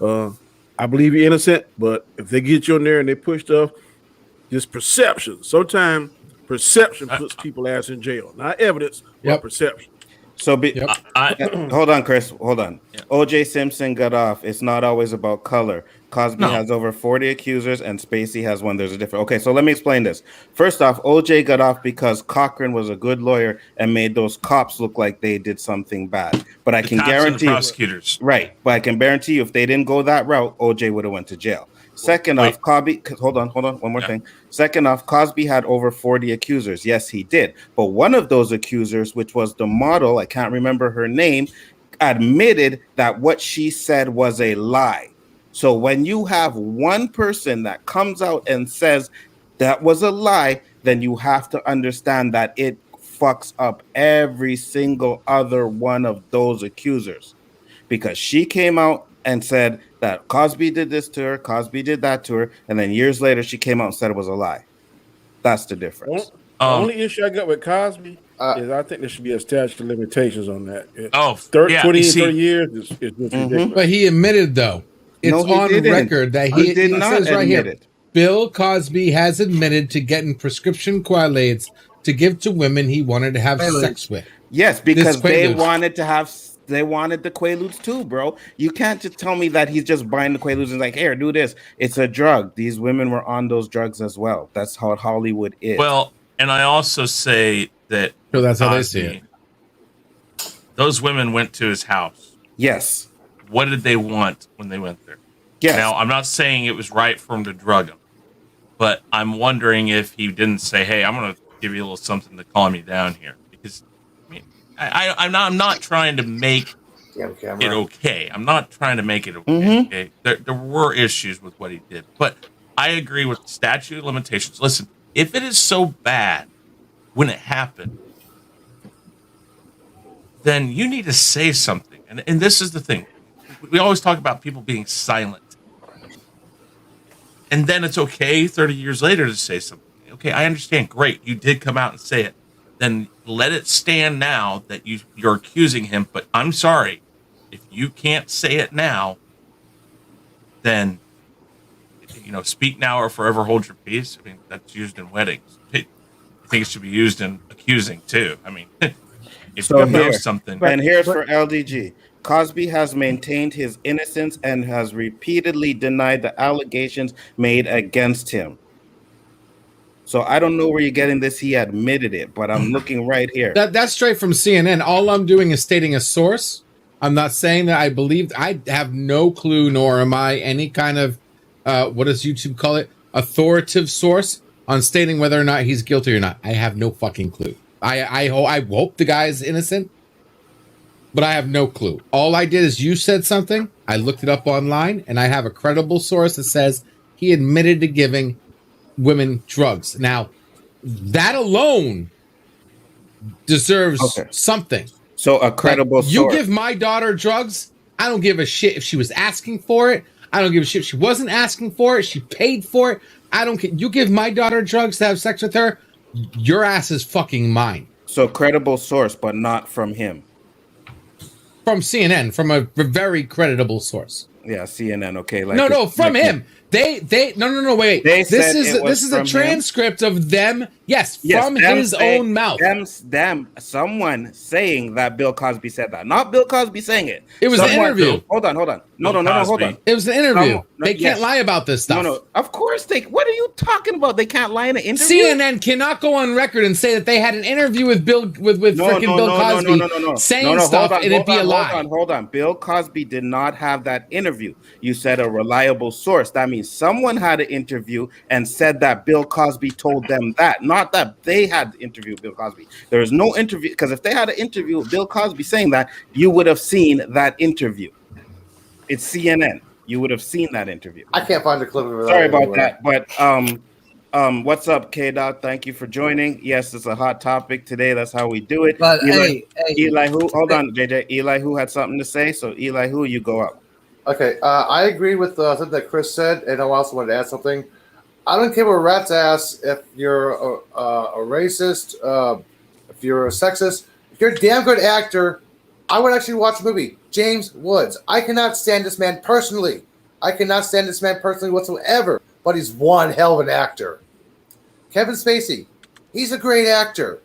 I believe you're innocent, but if they get you in there and they push stuff, just perception. Sometimes perception puts people ass in jail. Not evidence, but perception. So hold on, Chris. Hold on. Yep. O.J. Simpson got off. It's not always about color. Cosby has over 40 accusers, and Spacey has one. There's a different. Okay, so let me explain this. First off, O.J. got off because Cochran was a good lawyer and made those cops look like they did something bad. But I can guarantee, prosecutors, right? But I can guarantee you, if they didn't go that route, O.J. would have went to jail. Second off, Cosby. Hold on. One more thing. Second off, Cosby had over 40 accusers. Yes, he did. But one of those accusers, which was the model, I can't remember her name, admitted that what she said was a lie. So when you have one person that comes out and says that was a lie, then you have to understand that it fucks up every single other one of those accusers, because she came out and said that Cosby did this to her, Cosby did that to her, and then years later she came out and said it was a lie. That's the difference. The only issue I got with Cosby is I think there should be a statute of limitations on that. 20 years is just ridiculous. But he admitted, though, it's on record that he did not says right admit here, it. Bill Cosby has admitted to getting prescription Quaaludes to give to women he wanted to have sex with. Yes, because they wanted to have. They wanted the Quaaludes too, bro. You can't just tell me that he's just buying the Quaaludes and like, here, do this. It's a drug. These women were on those drugs as well. That's how Hollywood is. Well, and I also say that that's how they see it. Those women went to his house. Yes. What did they want when they went there? Yes. Now, I'm not saying it was right for him to drug them, but I'm wondering if he didn't say, hey, I'm going to give you a little something to calm you down here. Because I'm not trying to make it okay. I'm not trying to make it okay. Mm-hmm. Okay? There were issues with what he did, but I agree with the statute of limitations. Listen, if it is so bad when it happened, then you need to say something. And this is the thing. We always talk about people being silent. And then it's okay 30 years later to say something. Okay, I understand. Great. You did come out and say it. Then let it stand now that you're accusing him. But I'm sorry. If you can't say it now, then, speak now or forever hold your peace. I mean, that's used in weddings. I think it should be used in accusing, too. I mean, if you know something. And here's for LDG. Cosby has maintained his innocence and has repeatedly denied the allegations made against him. So I don't know where you're getting this. He admitted it, but I'm looking right here. That's straight from CNN. All I'm doing is stating a source. I'm not saying that I believe. I have no clue, nor am I any kind of, what does YouTube call it? Authoritative source on stating whether or not he's guilty or not. I have no fucking clue. I hope the guy is innocent, but I have no clue. All I did is you said something. I looked it up online, and I have a credible source that says he admitted to giving women drugs. Now, that alone deserves something. So a credible source. You give my daughter drugs, I don't give a shit if she was asking for it. I don't give a shit if she wasn't asking for it. She paid for it. I don't care. You give my daughter drugs to have sex with her, your ass is fucking mine. So credible source, but not from him. From CNN, from a very creditable source. Yeah, CNN. Okay, no, from him. They no, wait. This is a transcript of them. Yes, from his own mouth. Someone saying that Bill Cosby said that, not Bill Cosby saying it. It was an interview. Hold on. No, hold on. It was an interview. No, They can't lie about this stuff. No, of course they. What are you talking about? They can't lie in an interview. CNN cannot go on record and say that they had an interview with Bill Cosby saying stuff and it'd be a lie. Hold on. Bill Cosby did not have that interview. You said a reliable source. That means someone had an interview and said that Bill Cosby told them that, not that they had to interview Bill Cosby. There is no interview, because if they had an interview with Bill Cosby saying that, you would have seen that interview. It's CNN. You would have seen that interview. I can't find the clip of it. Sorry about that, but what's up, K-Dot? Thank you for joining. Yes, it's a hot topic today. That's how we do it. But Elihu, hold on, JJ. Elihu had something to say, so Elihu, you go up. Okay, I agree with something that Chris said, and I also wanted to add something. I don't care what a rat's ass if you're a racist, if you're a sexist. If you're a damn good actor, I would actually watch a movie. James Woods. I cannot stand this man personally. Whatsoever, but he's one hell of an actor. Kevin Spacey. He's a great actor.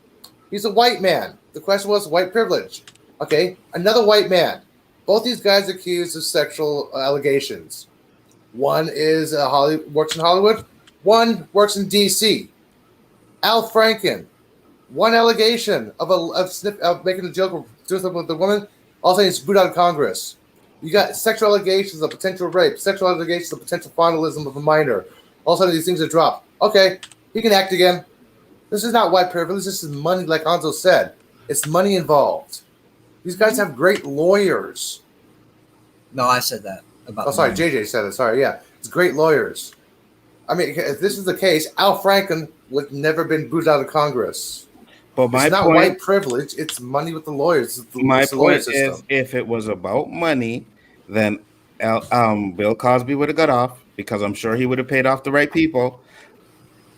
He's a white man. The question was white privilege. Okay, another white man. Both these guys accused of sexual allegations. One is works in Hollywood. One works in D.C. Al Franken. One allegation of making a joke or doing something with the woman. All of a sudden, he's booed out of Congress. You got sexual allegations of potential rape, sexual allegations of potential fondalism of a minor. All of a sudden, these things are dropped. Okay, he can act again. This is not white privilege. This is money, like Hanzo said. It's money involved. These guys have great lawyers. No, I said that about. Oh, sorry, JJ said it. Sorry, yeah, it's great lawyers. I mean, if this is the case, Al Franken would never been booted out of Congress. But it's not white privilege; it's money with the lawyers. My point is, if it was about money, then Bill Cosby would have got off because I'm sure he would have paid off the right people.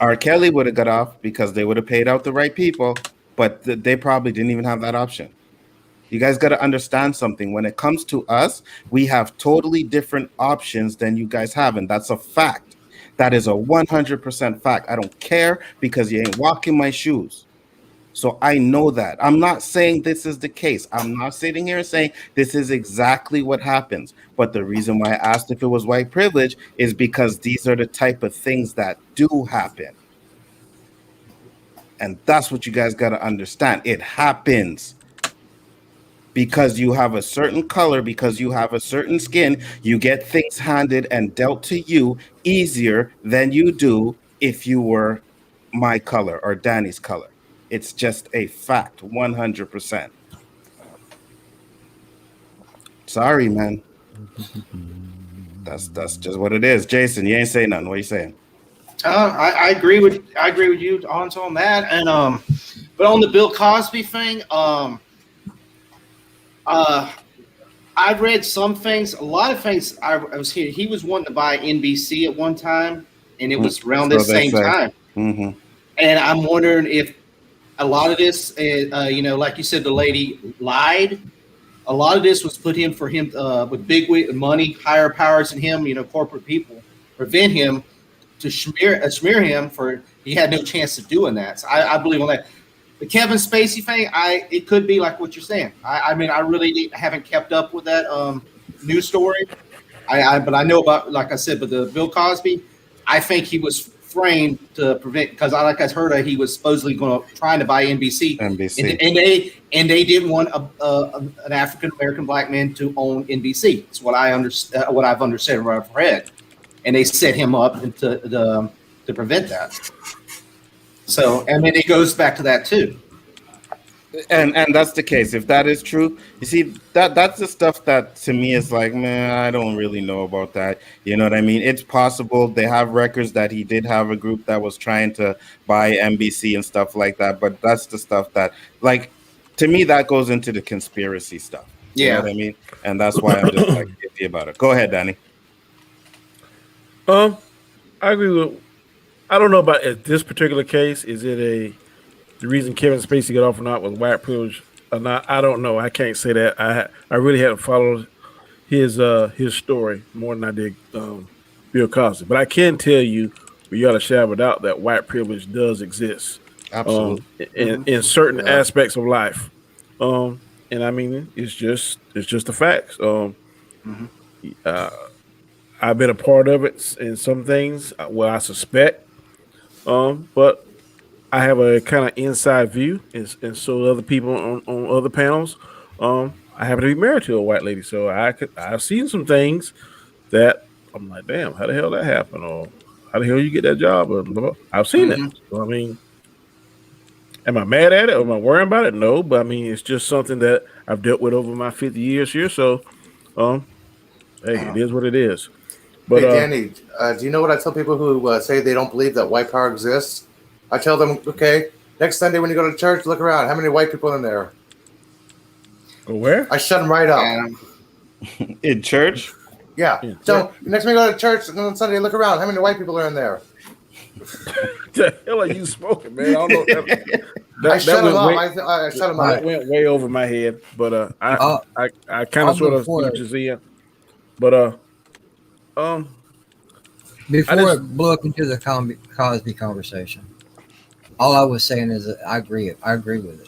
R. Kelly would have got off because they would have paid out the right people, but they probably didn't even have that option. You guys got to understand something. When it comes to us, we have totally different options than you guys have, and that's a fact. That is a 100% fact. I don't care because you ain't walking my shoes. So I know that. I'm not saying this is the case. I'm not sitting here saying this is exactly what happens. But the reason why I asked if it was white privilege is because these are the type of things that do happen. And that's what you guys got to understand. It happens. Because you have a certain color, because you have a certain skin, you get things handed and dealt to you easier than you do if you were my color or Danny's color. It's just a fact, 100%. Sorry, man. That's just what it is. Jason, you ain't saying nothing. What are you saying? I agree with you on that. And but on the Bill Cosby thing, I've read some things. A lot of things. I was here. He was wanting to buy NBC at one time, and it was around this same time. Mm-hmm. And I'm wondering if a lot of this, like you said, the lady lied. A lot of this was put in for him with big money, higher powers than him. Corporate people prevent him to smear him for. He had no chance of doing that. So I believe on that. The Kevin Spacey thing, it could be like what you're saying. I mean, I really haven't kept up with that news story. But I know about, like I said, but the Bill Cosby, I think he was framed to prevent, because like I heard he was supposedly trying to buy NBC. And they didn't want an African American black man to own NBC. That's what I've understood and what I've read. And they set him up to prevent that. So, I mean, it goes back to that too. And that's the case. If that is true, you see, that's the stuff that to me is like, man, I don't really know about that. You know what I mean? It's possible. They have records that he did have a group that was trying to buy NBC and stuff like that. But that's the stuff that, like, to me, that goes into the conspiracy stuff. You know what I mean? And that's why I'm just like iffy about it. Go ahead, Danny. I agree with. I don't know about this particular case. Is it the reason Kevin Spacey got off or not was white privilege or not? I don't know. I can't say that. I really haven't followed his story more than I did Bill Cosby. But I can tell you, without a shadow of a doubt, that white privilege does exist. Absolutely. In certain aspects of life. And I mean, it's just the facts. I've been a part of it in some things where I suspect, but I have a kind of inside view, and so other people on other panels. I happen to be married to a white lady, so I've seen some things that I'm like, damn, how the hell that happened, or how the hell you get that job? Or blah, blah. I've seen it. So, I mean, am I mad at it? Or am I worrying about it? No, but I mean, it's just something that I've dealt with over my 50 years here. So, hey, it is what it is. But hey, Danny, do you know what I tell people who say they don't believe that white power exists? I tell them, okay, next Sunday when you go to church, look around. How many white people in there? Where? I shut them right up. In church? Yeah. So next time you go to church on Sunday, look around. How many white people are in there? The hell are you smoking, man? I don't know. I shut them up. I shut them up. That went way over my head, but I kind of sort of see what you're saying. But before it blew up into the Cosby conversation, all I was saying is that I agree. I agree with it.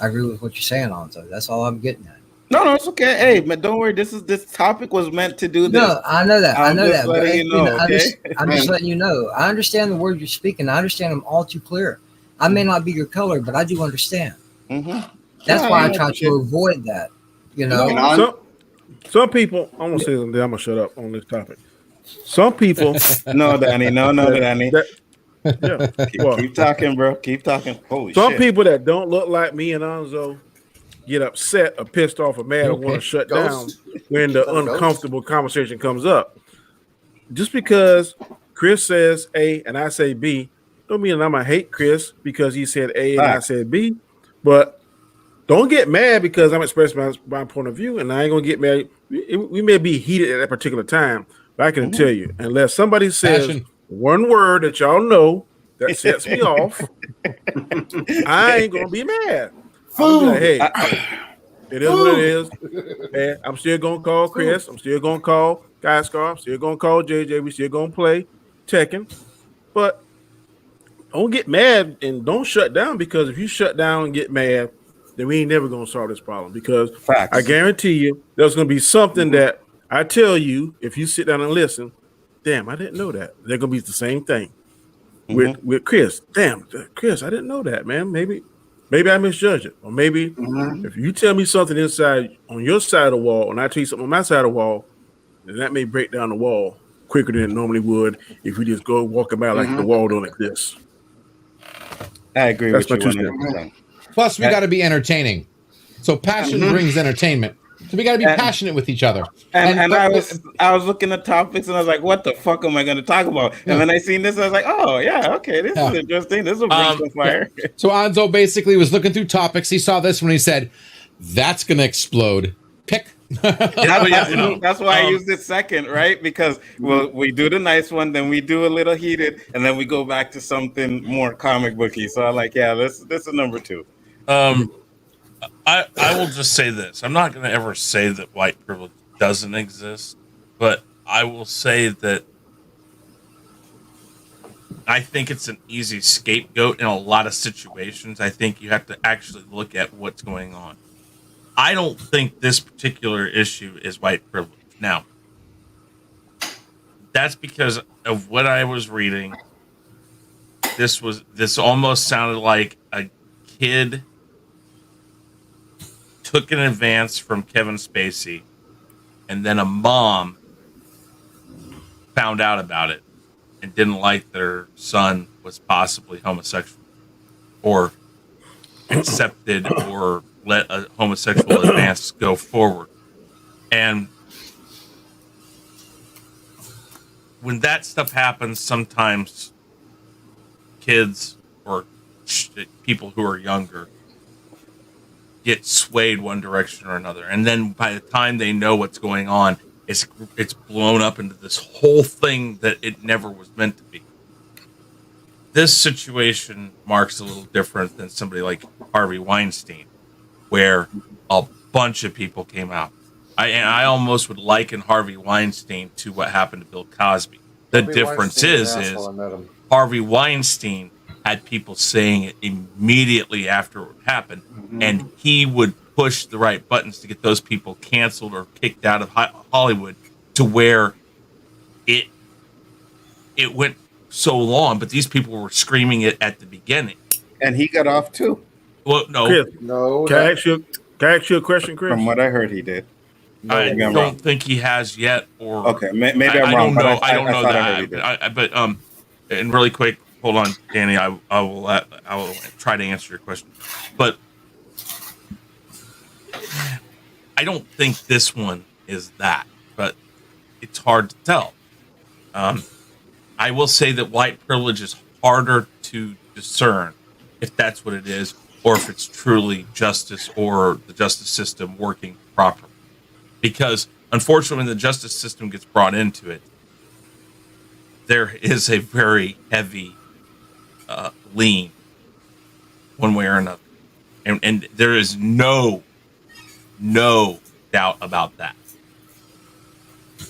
I agree with what you're saying, Alonzo. That's all I'm getting at. No, it's okay. Hey, man, don't worry. This topic was meant to do this. No, I know that. I know that. But, you know, okay? I'm just letting you know. I understand the words you're speaking. I understand them all too clear. I may not be your color, but I do understand. That's why I try to avoid that. You know, some people. I'm gonna say something. I'm gonna shut up on this topic. Some people. No, Danny. No, Danny. Keep talking, bro. Keep talking. Holy Some shit. people that don't look like me and Alonzo get upset or pissed off or mad or want to shut down when the uncomfortable conversation comes up. Just because Chris says A and I say B, don't mean I'm gonna hate Chris because he said A and I said B. But don't get mad because I'm expressing my point of view, and I ain't gonna get mad. We may be heated at that particular time, but I can tell you, unless somebody says one word that y'all know that sets me off, I ain't gonna be mad. I'm like, hey, it is what it is. And I'm still gonna call Chris. I'm still gonna call Guy Scar. I'm still gonna call JJ. We still gonna play Tekken. But don't get mad and don't shut down, because if you shut down and get mad, then we ain't never gonna solve this problem. Because I guarantee you there's gonna be something that I tell you if you sit down and listen. Damn, I didn't know that. They're gonna be the same thing with Chris. Damn, Chris, I didn't know that, man. Maybe I misjudged it. Or maybe if you tell me something inside on your side of the wall and I tell you something on my side of the wall, then that may break down the wall quicker than it normally would if we just go walking by like the wall don't exist. I agree with you 100%. Plus, we got to be entertaining. So passion brings entertainment. So we got to be passionate with each other. And I was looking at topics and I was like, what the fuck am I going to talk about? And then I seen this, I was like, oh yeah, okay, this is interesting. This will bring some fire. So Anzo basically was looking through topics. He saw this when he said, "That's going to explode." Pick. That's why I used it second, right? Because we do the nice one, then we do a little heated, and then we go back to something more comic booky. So I'm like, yeah, this is number 2. I will just say this. I'm not going to ever say that white privilege doesn't exist, but I will say that I think it's an easy scapegoat in a lot of situations. I think you have to actually look at what's going on. I don't think this particular issue is white privilege. Now, that's because of what I was reading. This almost sounded like a kid took an advance from Kevin Spacey, and then a mom found out about it and didn't like their son was possibly homosexual or accepted or let a homosexual advance go forward. And when that stuff happens, sometimes kids or people who are younger get swayed one direction or another, and then by the time they know what's going on, it's blown up into this whole thing that it never was meant to be. This situation marks a little different than somebody like Harvey Weinstein, where a bunch of people came out. I almost would liken Harvey Weinstein to what happened to Bill Cosby. The difference is Harvey Weinstein had people saying it immediately after it happened, and he would push the right buttons to get those people canceled or kicked out of Hollywood to where it went so long, but these people were screaming it at the beginning. And he got off too. Well, no. Chris, No. can I ask you a question, Chris? From what I heard, he did. I maybe I'm don't wrong. think he has yet. Or Okay, maybe I'm I wrong. don't know. But I don't know thought I heard he that. did. But and really quick, hold on, Danny. I will try to answer your question, but I don't think this one is that. But it's hard to tell. I will say that white privilege is harder to discern if that's what it is, or if it's truly justice or the justice system working properly. Because unfortunately, when the justice system gets brought into it, there is a very heavy lean one way or another. And there is no doubt about that.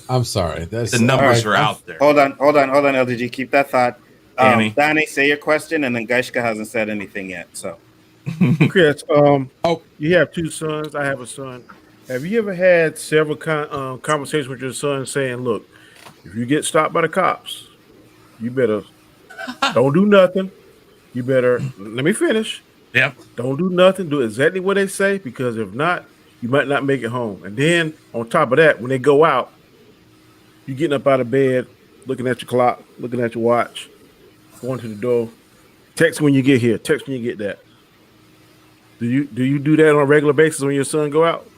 I'm sorry. That's, The numbers are out there. Hold on, LDG. Keep that thought. Danny, say your question, and then Gaishka hasn't said anything yet. So, Chris, you have two sons. I have a son. Have you ever had several conversations with your son saying, "Look, if you get stopped by the cops, you better don't do nothing. You better let me finish. Yep. Don't do nothing. Do exactly what they say, because if not, you might not make it home. And then on top of that, when they go out, you getting up out of bed, looking at your clock, looking at your watch, going to the door. Text when you get here. Text when you get that. Do you do that on a regular basis when your son go out?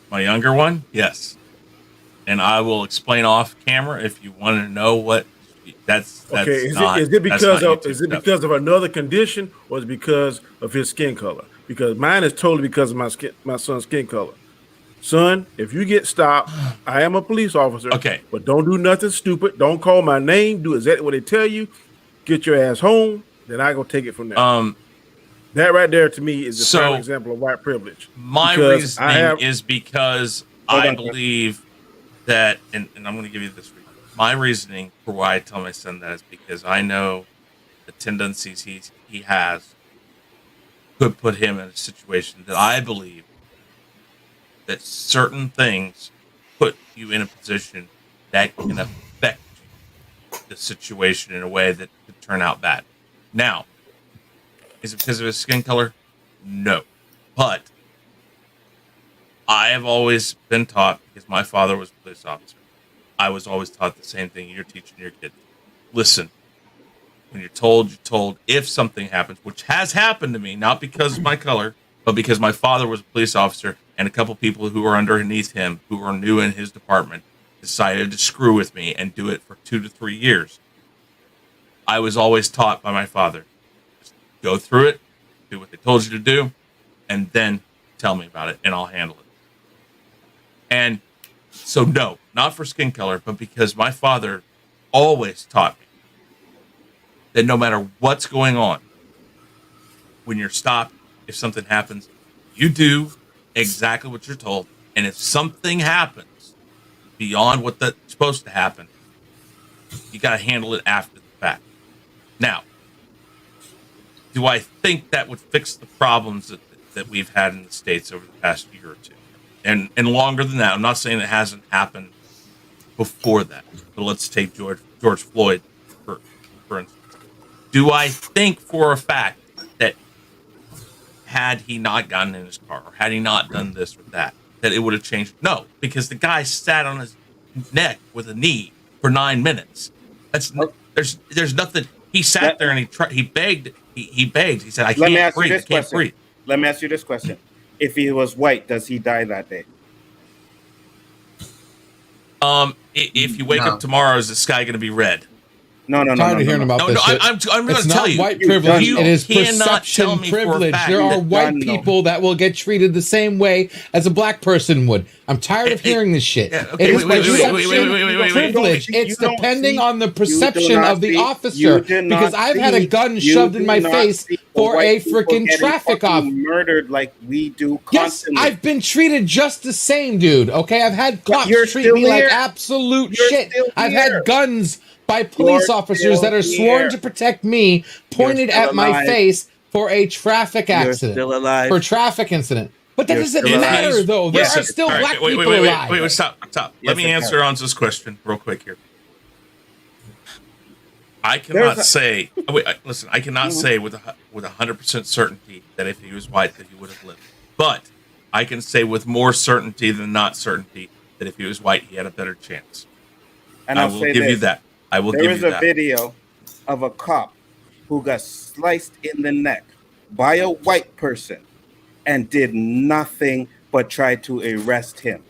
My younger one, yes. And I will explain off camera if you want to know what. That's okay. Is it because of another condition, or is it because of his skin color? Because mine is totally because of my son's skin color. Son, if you get stopped, I am a police officer. Okay. But don't do nothing stupid. Don't call my name. Do exactly what they tell you. Get your ass home. Then I go take it from there. That right there to me is the prime example of white privilege. My reasoning is because I believe that, and I'm going to give you this reason. My reasoning for why I tell my son that is because I know the tendencies he has could put him in a situation that I believe that certain things put you in a position that can affect the situation in a way that could turn out bad. Now, is it because of his skin color? No. But I have always been taught, because my father was a police officer, I was always taught the same thing you're teaching your kids. Listen, when you're told, you're told. If something happens, which has happened to me, not because of my color, but because my father was a police officer and a couple people who were underneath him, who were new in his department, decided to screw with me and do it for 2 to 3 years. I was always taught by my father, just go through it, do what they told you to do, and then tell me about it, and I'll handle it. And so, no, not for skin color, but because my father always taught me that no matter what's going on, when you're stopped, if something happens, you do exactly what you're told. And if something happens beyond what that's supposed to happen, you got to handle it after the fact. Now, do I think that would fix the problems that we've had in the States over the past year or two? And longer than that. I'm not saying it hasn't happened before that. But let's take George Floyd, for instance. Do I think for a fact that had he not gotten in his car, or had he not done this or that it would have changed? No, because the guy sat on his neck with a knee for 9 minutes. There's nothing. He sat there and he begged. He begged. He said, "I can't breathe. I can't breathe." Let me ask you this question: if he was white, does he die that day? If you wake up tomorrow, is the sky going to be red? No. Tired of hearing about this shit. I'm going to tell you. White privilege. It is cannot tell perception me privilege. for a fact There are that white people that will get treated the same way as a black person would. I'm tired of hearing this shit. It is perception privilege. It's depending on the perception of the officer. Because I've had a gun shoved in my face for a freaking traffic officer. Murdered like we do constantly. Yes, I've been treated just the same, dude. Okay, I've had cops treat me like absolute shit. I've had guns by police officers that are sworn to protect me pointed at my face for a traffic accident. Still alive. For a traffic incident. But that You're doesn't still matter, alive. though. There Listen, are still all right, black wait, people alive. Wait, stop. Yes, Let me it answer does. Anzo's question real quick here. I cannot say. Listen, I cannot say with 100% certainty that if he was white that he would have lived. But I can say with more certainty than not certainty that if he was white he had a better chance. And I I'll will say give you this. that. I will There give is you a that. video of a cop who got sliced in the neck by a white person and did nothing but try to arrest him.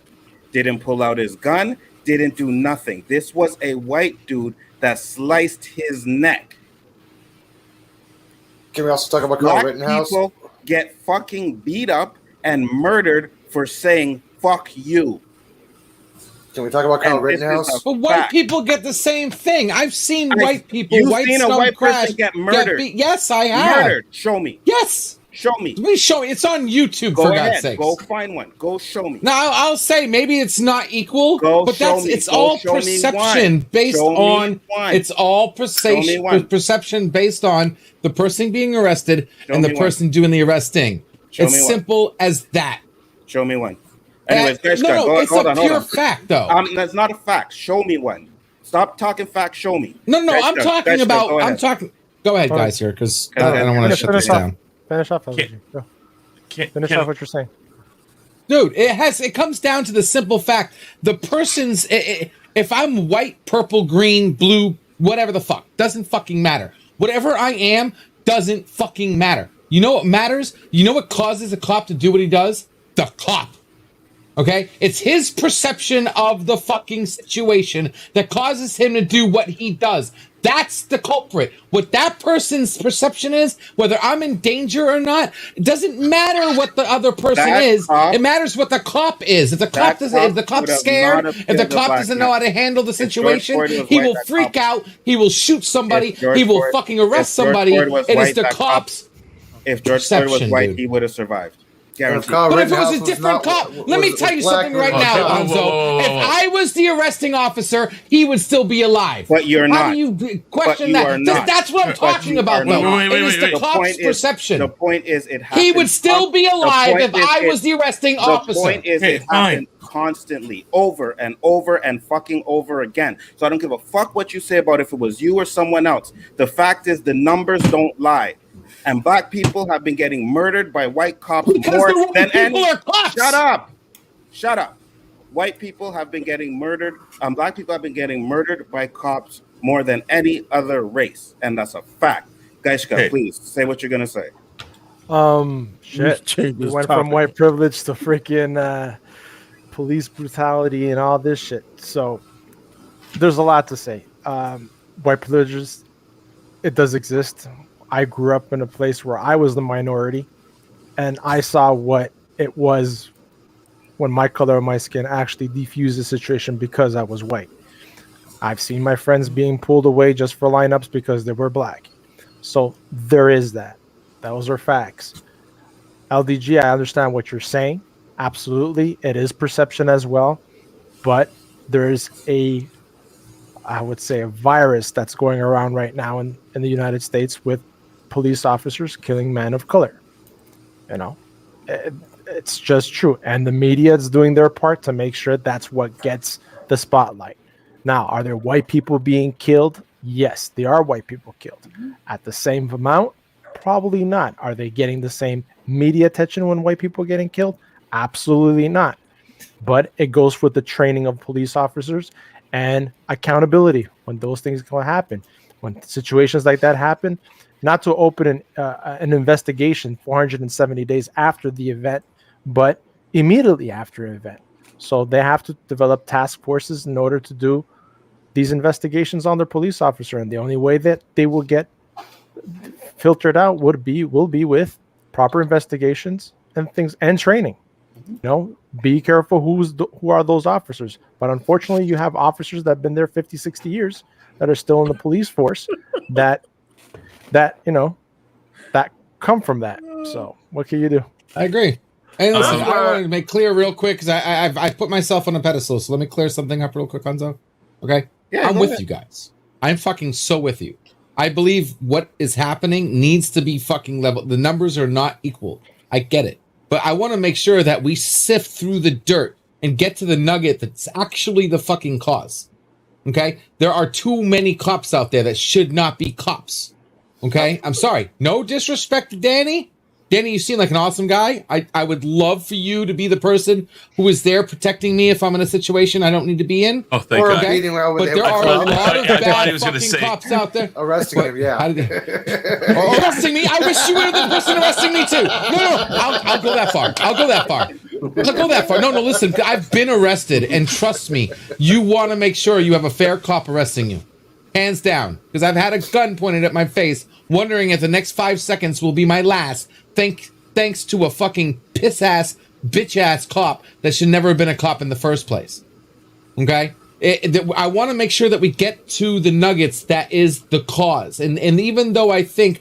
Didn't pull out his gun, didn't do nothing. This was a white dude that sliced his neck. Can we also talk about Carl Black Rittenhouse? people get fucking beat up and murdered for saying fuck you. Can we talk about Carl And this is Rittenhouse? a But white fact. people get the same thing. I've seen white people, You've white seen a scum white crash person get murdered. beat. Yes, I have. Murdered. Show me. Yes. Show me. Please show me. It's on YouTube, Go for ahead. God's sake. Go find one. Go show me. Now, I'll say maybe it's not equal, Go but show me. it's Go all show me perception one. based Show me on one. it's all Show me one. perception based on the person being arrested Show and the me one. person doing the arresting. Show It's me one. simple as that. Show me one. Anyways, guys, No, it's a pure fact, though. That's not a fact. Show me one. Stop talking facts. Show me. No, Guys, I'm talking guys, about. go I'm ahead. talking. Go ahead, Hold on. guys, here, because Go I ahead. don't want to shut this down. Finish off. Can't- Go. Can't- Finish can't- off what you're saying. Dude, it comes down to the simple fact: the person's. If I'm white, purple, green, blue, whatever the fuck, doesn't fucking matter. Whatever I am doesn't fucking matter. You know what matters? You know what causes a cop to do what he does? The cop. Okay? It's his perception of the fucking situation that causes him to do what he does. That's the culprit. What that person's perception is, whether I'm in danger or not, it doesn't matter what the other person That is. cop- It matters what the cop is. If the cop doesn't, if the cop cop's would have scared, not have if the killed the cop black doesn't know man. how to handle the If George situation, Floyd was he white, will that freak cop- out. He will shoot somebody. If George He will Floyd- fucking arrest if George somebody. Floyd was It is white, the that cop- cops. If George Floyd was Perception, white, dude. he would have survived. If Guaranteed. Carl But if it was Rittenhouse a different cop, let me tell you something right now, Okay, whoa, Anzo. whoa, whoa, If whoa. I was the arresting officer, he would still be alive. But you're How not. do you question But you that? are not. That's what I'm But talking you about, are though. not. Wait, It is the wait. cop's perception. The point is, it happens. He would still be alive if I was the arresting The officer. point is, Okay, it happens fine. constantly, over and over and fucking over again. So I don't give a fuck what you say about if it was you or someone else. The fact is, the numbers don't lie. And black people have been getting murdered by white cops Because more the white than people any. are cops. Shut up. Shut up. White people have been getting murdered. Black people have been getting murdered by cops more than any other race, and that's a fact. Gaishka, Okay. please say what you're gonna say. Shit. change We this went topic. from white privilege to freaking police brutality and all this shit. So there's a lot to say. White privileges, it does exist. I grew up in a place where I was the minority, and I saw what it was when my color of my skin actually defused the situation because I was white. I've seen my friends being pulled away just for lineups because they were black. So there is that. Those are facts. LDG, I understand what you're saying. Absolutely. It is perception as well. But there's I would say, a virus that's going around right now in the United States with police officers killing men of color. You know, it's just true. And the media is doing their part to make sure that's what gets the spotlight. Now, are there white people being killed? Yes, there are white people killed. At the same amount? Probably not. Are they getting the same media attention when white people are getting killed? Absolutely not. But it goes with the training of police officers and accountability when those things can happen. When situations like that happen, not to open an investigation 470 days after the event, but immediately after an event. So they have to develop task forces in order to do these investigations on their police officer. And the only way that they will get filtered out will be with proper investigations and things and training. You know, be careful who are those officers. But unfortunately, you have officers that have been there 50, 60 years that are still in the police force that you know, that come from that. So what can you do? I agree. And listen, I wanted to make clear real quick because I put myself on a pedestal. So let me clear something up real quick, Hanzo. Okay? Yeah, I'm go with ahead. you guys. I'm fucking so with you. I believe what is happening needs to be fucking level. The numbers are not equal. I get it. but I want to make sure that we sift through the dirt and get to the nugget that's actually the fucking cause. Okay? There are too many cops out there that should not be cops. Okay? I'm sorry. No disrespect to Danny. Danny, you seem like an awesome guy. I would love for you to be the person who is there protecting me if I'm in a situation I don't need to be in. Oh, thank God. But there are a lot of bad fucking cops out there. Arresting him, yeah. Arresting me? I wish you were the person arresting me too. No. I'll go that far. I'll go that far. No, listen. I've been arrested, and trust me, you want to make sure you have a fair cop arresting you. Hands down. Because I've had a gun pointed at my face, wondering if the next 5 seconds will be my last. Thanks to a fucking piss-ass, bitch-ass cop that should never have been a cop in the first place. Okay? I want to make sure that we get to the nuggets that is the cause. And even though I think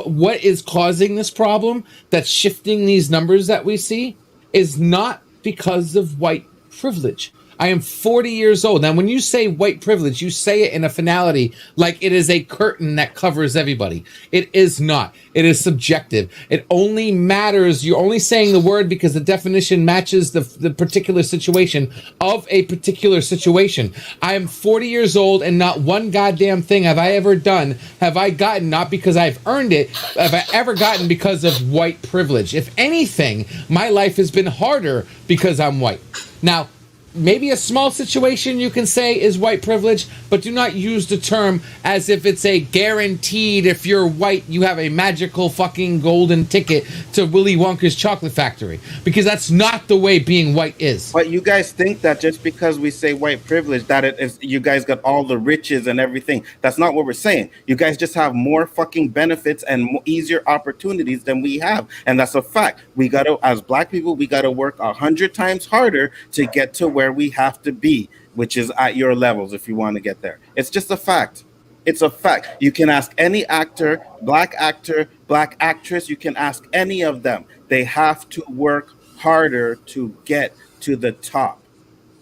what is causing this problem, that's shifting these numbers that we see, is not because of white privilege. I am 40 years old. Now, when you say white privilege, you say it in a finality like it is a curtain that covers everybody. It is not. It is subjective. It only matters. You're only saying the word because the definition matches the particular situation of a particular situation. I am 40 years old, and not one goddamn thing have I ever done have I gotten, not because I've earned it, have I ever gotten because of white privilege. If anything, my life has been harder because I'm white. Now, maybe a small situation you can say is white privilege, but do not use the term as if it's a guaranteed, if you're white, you have a magical fucking golden ticket to Willy Wonka's chocolate factory. Because that's not the way being white is. But you guys think that just because we say white privilege, that it is, you guys got all the riches and everything. That's not what we're saying. You guys just have more fucking benefits and easier opportunities than we have. And that's a fact. We got to, as black people, we got to work 100 times harder to get to where we have to be, which is at your levels if you want to get there. It's just a fact. It's a fact. You can ask any actor, black actress, you can ask any of them. They have to work harder to get to the top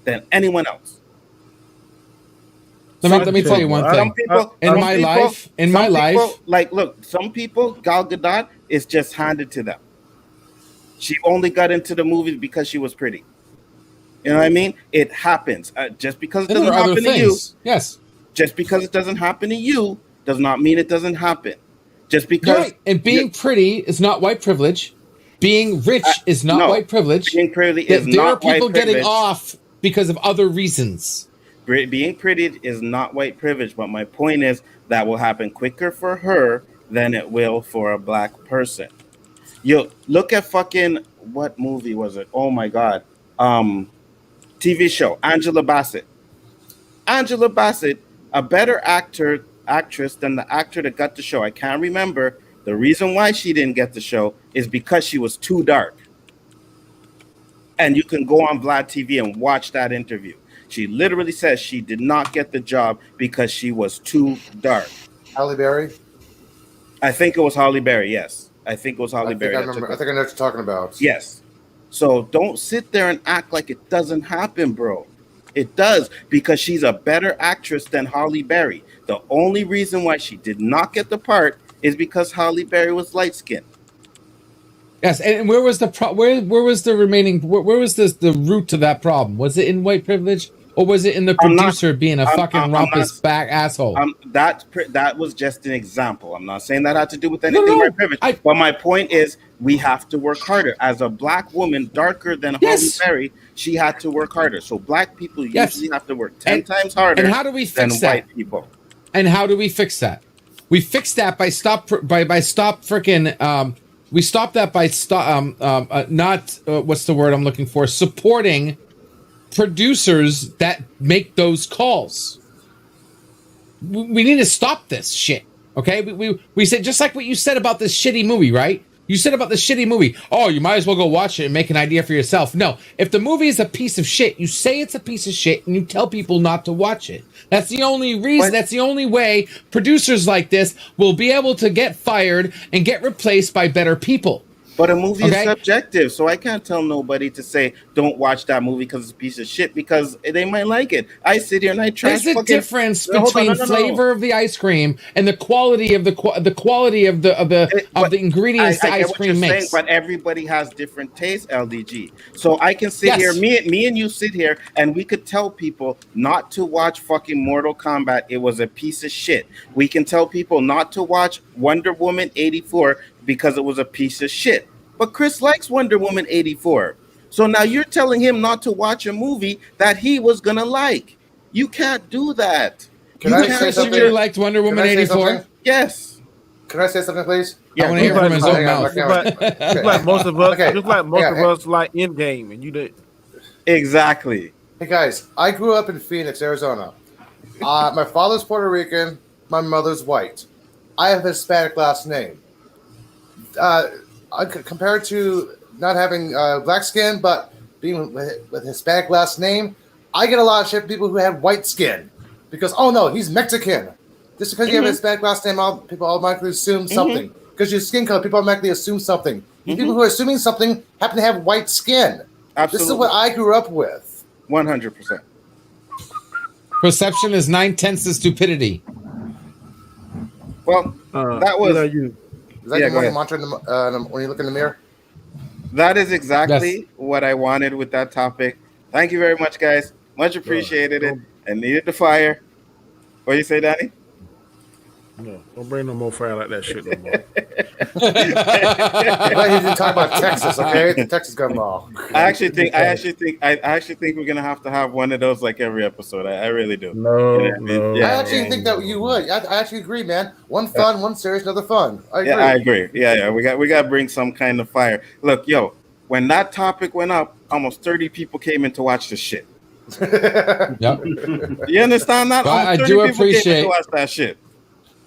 than anyone else. Let me tell you one thing. In my life, like, look, some people, Gal Gadot is just handed to them. She only got into the movies because she was pretty. You know what I mean? It happens. Just because it doesn't happen to you. Yes. Just because it doesn't happen to you does not mean it doesn't happen. Just because. Right. And being pretty is not white privilege. Being rich is not white privilege. Being pretty is not white privilege. There are people getting off because of other reasons. Being pretty is not white privilege. But my point is that will happen quicker for her than it will for a black person. You look at fucking, what movie was it? Oh my God. TV show, Angela Bassett. Angela Bassett, a better actress than the actor that got the show. I can't remember. The reason why she didn't get the show is because she was too dark. And you can go on Vlad TV and watch that interview. She literally says she did not get the job because she was too dark. Halle Berry? I think it was Halle Berry, yes. I think it was Halle Berry. I think I know what you're talking about. Yes. So don't sit there and act like it doesn't happen, bro. It does, because she's a better actress than Halle Berry. The only reason why she did not get the part is because Halle Berry was light-skinned. Yes, and where was the where was the remaining? Where was the root to that problem? Was it in white privilege, or was it in the producer being a fucking rumpus back asshole? That was just an example. I'm not saying that had to do with anything white privilege. But my point is, we have to work harder. As a black woman, darker than Halle Berry, she had to work harder. So black people usually have to work 10 times harder. And how do we fix that? White people. And how do we fix that? We fix that by stop freaking. We stop that by what's the word I'm looking for? Supporting producers that make those calls. We need to stop this shit. Okay, we said, just like what you said about this shitty movie, right? You said about the shitty movie, oh, you might as well go watch it and make an idea for yourself. No, if the movie is a piece of shit, you say it's a piece of shit and you tell people not to watch it. That's the only reason, that's the only way producers like this will be able to get fired and get replaced by better people. But a movie is Okay. subjective, so I can't tell nobody to say don't watch that movie because it's a piece of shit because they might like it. I sit here and I trash. There's a difference No, hold on, between no. flavor of the ice cream and the quality of the quality of the ingredients the ice cream makes. But everybody has different tastes, LDG. So I can sit here, me and you sit here, and we could tell people not to watch fucking Mortal Kombat. It was a piece of shit. We can tell people not to watch Wonder Woman 84 because it was a piece of shit. But Chris likes Wonder Woman 84. So now you're telling him not to watch a movie that he was going to like. You can't do that. Can I say something? You really liked Wonder Woman 84? Yes. Can I say something, please? I want to hear from his own mouth. Just like most of us like Endgame, and you did. Exactly. Hey guys, I grew up in Phoenix, Arizona. My father's Puerto Rican, my mother's white. I have a Hispanic last name. Compared to not having black skin, but being with Hispanic last name, I get a lot of shit from people who have white skin because, oh no, he's Mexican. Just because you have a Hispanic last name, people automatically assume something. Because your skin color, people automatically assume something. People who are assuming something happen to have white skin. Absolutely. This is what I grew up with. 100%. Perception is 9/10 of stupidity. Well, that was... Is that your morning mantra when you look in the mirror? That is exactly what I wanted with that topic. Thank you very much, guys. Much appreciated it. I needed the fire. What do you say, Danny? No, don't bring no more fire like that shit no more. Glad you didn't talk about Texas, okay? The Texas gun law. I actually think we're gonna have to have one of those like every episode. I really do. No, I actually think that you would. I actually agree, man. One fun, one serious, another fun. I agree. Yeah, I agree. Yeah. We got to bring some kind of fire. Look, yo, when that topic went up, almost 30 people came in to watch this shit. Yep. You understand that? Well, I do appreciate to watch that shit.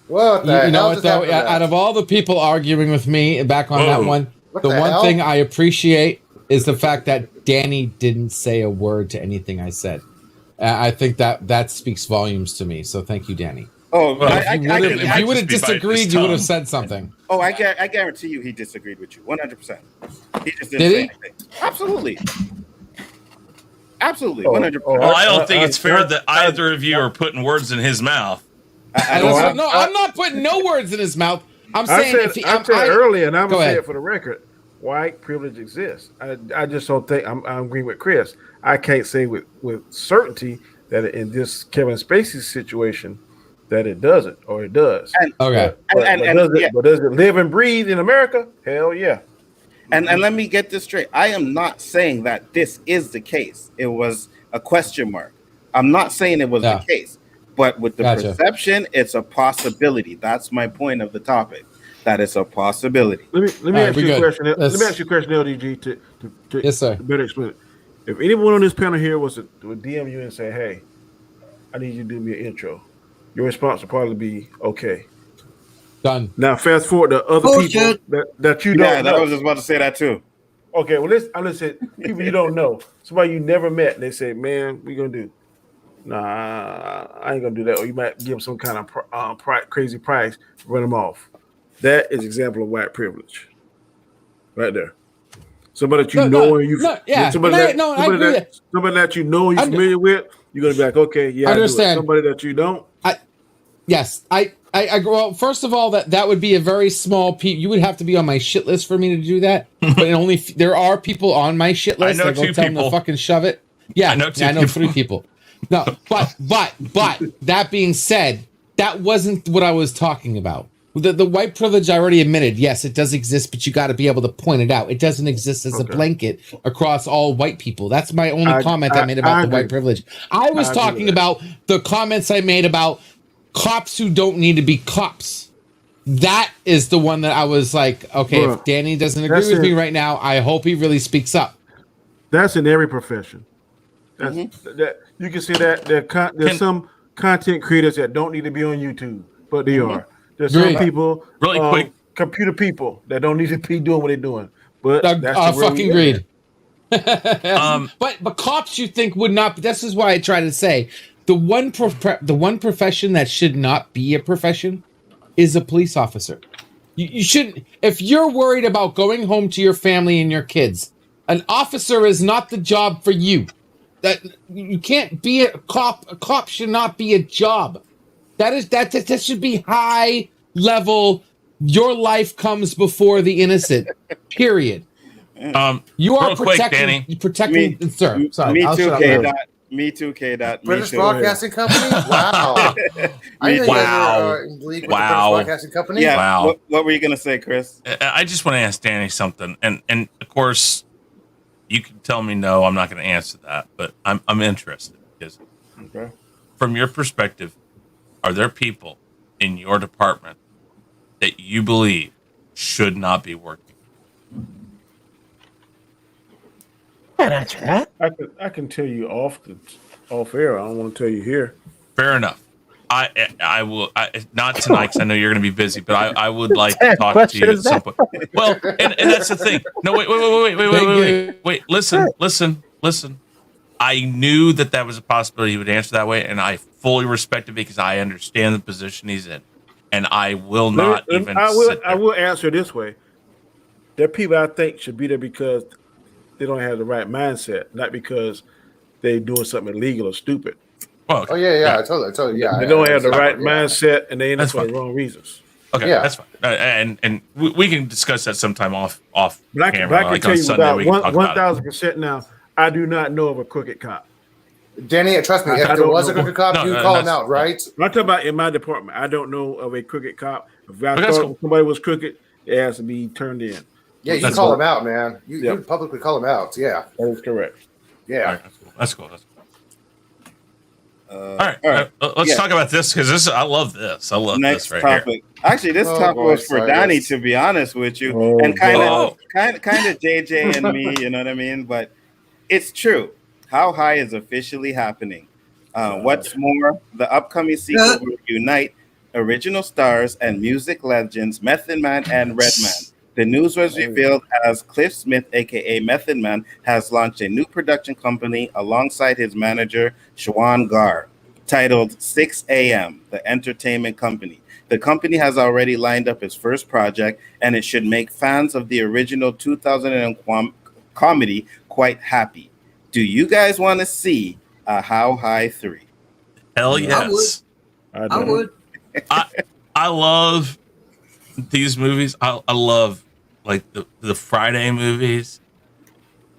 What the you know hell what just though? happened to that? Out of all the people arguing with me back on that one, What the the one hell? thing I appreciate is the fact that Danny didn't say a word to anything I said. I think that speaks volumes to me. So thank you, Danny. Oh, Well, If you would have disagreed, you would have said something. Oh, I guarantee you he disagreed with you 100%. He just didn't Did say he? anything. Absolutely. Absolutely, Oh, 100%. Well, I don't think it's fair that either of you are putting words in his mouth. I'm not putting no words in his mouth. I'm saying I said earlier, and I'm Go gonna say ahead. it for the record. White privilege exists. I just don't think I'm agreeing with Chris. I can't say with certainty that in this Kevin Spacey situation that it doesn't or it does. Okay. But does it live and breathe in America? Hell yeah. And let me get this straight. I am not saying that this is the case. It was a question mark. I'm not saying it was the case. But with the perception, it's a possibility. That's my point of the topic. That it's a possibility. Let me ask you a question. Let me ask you a question, LDG, to Yes, sir. better explain it. If anyone on this panel here was to DM you and say, "Hey, I need you to do me an intro," your response would probably be, "Okay." Done. Now, fast forward to other people that you don't know. I was just about to say that too. Okay, well, I'm just saying people you don't know, somebody you never met. They say, "Man, we gonna do." Nah, I ain't gonna do that. Or you might give them some kind of crazy price, run them off. That is example of white privilege, right there. Somebody that you know and you, somebody that you know and you're familiar with, you're gonna be like, okay, yeah, I understand. Somebody that you don't, well, first of all, that would be a very small you would have to be on my shit list for me to do that. But there are people on my shit list. I know that go two tell them to people. fucking shove it. Yeah, I know I know 3 people. No, but that being said, that wasn't what I was talking about. The white privilege I already admitted. Yes, it does exist, but you got to be able to point it out. It doesn't exist as a blanket across all white people. That's my only comment I made about the white privilege. I was talking about the comments I made about cops who don't need to be cops. That is the one that I was like, okay, if Danny doesn't agree with me right now, I hope he really speaks up. That's in every profession. That you can see that there's some content creators that don't need to be on YouTube, but they are. There's some people, really quick, computer people that don't need to be doing what they're doing. But fucking agreed. But cops, you think would not? This is why I try to say the one profession that should not be a profession is a police officer. You shouldn't. If you're worried about going home to your family and your kids, an officer is not the job for you. That you can't be a cop. A cop should not be a job. That should be high level. Your life comes before the innocent. Period. You are protecting. Sir, sorry. Me too, K-Dot. Me too, K-Dot. British Broadcasting Company? Wow. I think Wow. in league with Wow. the British Broadcasting Company? Yeah. Wow. What were you going to say, Chris? I just want to ask Danny something, and of course, you can tell me no. I'm not going to answer that, but I'm interested because Okay. from your perspective, are there people in your department that you believe should not be working? Can't answer that. I can tell you off air. I don't want to tell you here. Fair enough. I will not tonight because I know you're going to be busy, but I would like to talk to you at some point. Well, and that's the thing. No, wait. Listen. I knew that was a possibility he would answer that way, and I fully respect it because I understand the position he's in, and I will not even. I will answer this way. There are people I think should be there because they don't have the right mindset, not because they're doing something illegal or stupid. Well, okay. Oh, yeah. I totally. Yeah. They don't have the right Yeah. mindset, and they end up That's for the fine. wrong reasons. Okay, Yeah. that's fine. And we can discuss that sometime off But I camera. can Like tell on you Sunday, we can about talk about it. 1,000% now, I do not know of a crooked cop. Danny, trust me, if there was a crooked cop, you'd call him out, right? I'm talking about in my department. I don't know of a crooked cop. If I Okay, that's thought cool. somebody was crooked, it has to be turned in. Yeah, you That's call cool. him out, man. You publicly call him out. Yeah. That is correct. Yeah. All right, that's cool. All right. Let's Yeah. talk about this because I love this. I love Next this right topic. Actually, this Oh, topic boy, was for sorry, Danny, yes. to be honest with you, Oh, and kind boy. of JJ and me. You know what I mean? But it's true. How High is officially happening. What's more, the upcoming sequel will unite original stars and music legends Method Man and Redman. The news was revealed as Cliff Smith, aka Method Man, has launched a new production company alongside his manager Shawan Gar, titled 6 a.m., the entertainment company. The company has already lined up its first project, and it should make fans of the original 2000 comedy quite happy. Do you guys want to see a How High 3? Hell yes. I would. I love these movies. I love like the Friday movies.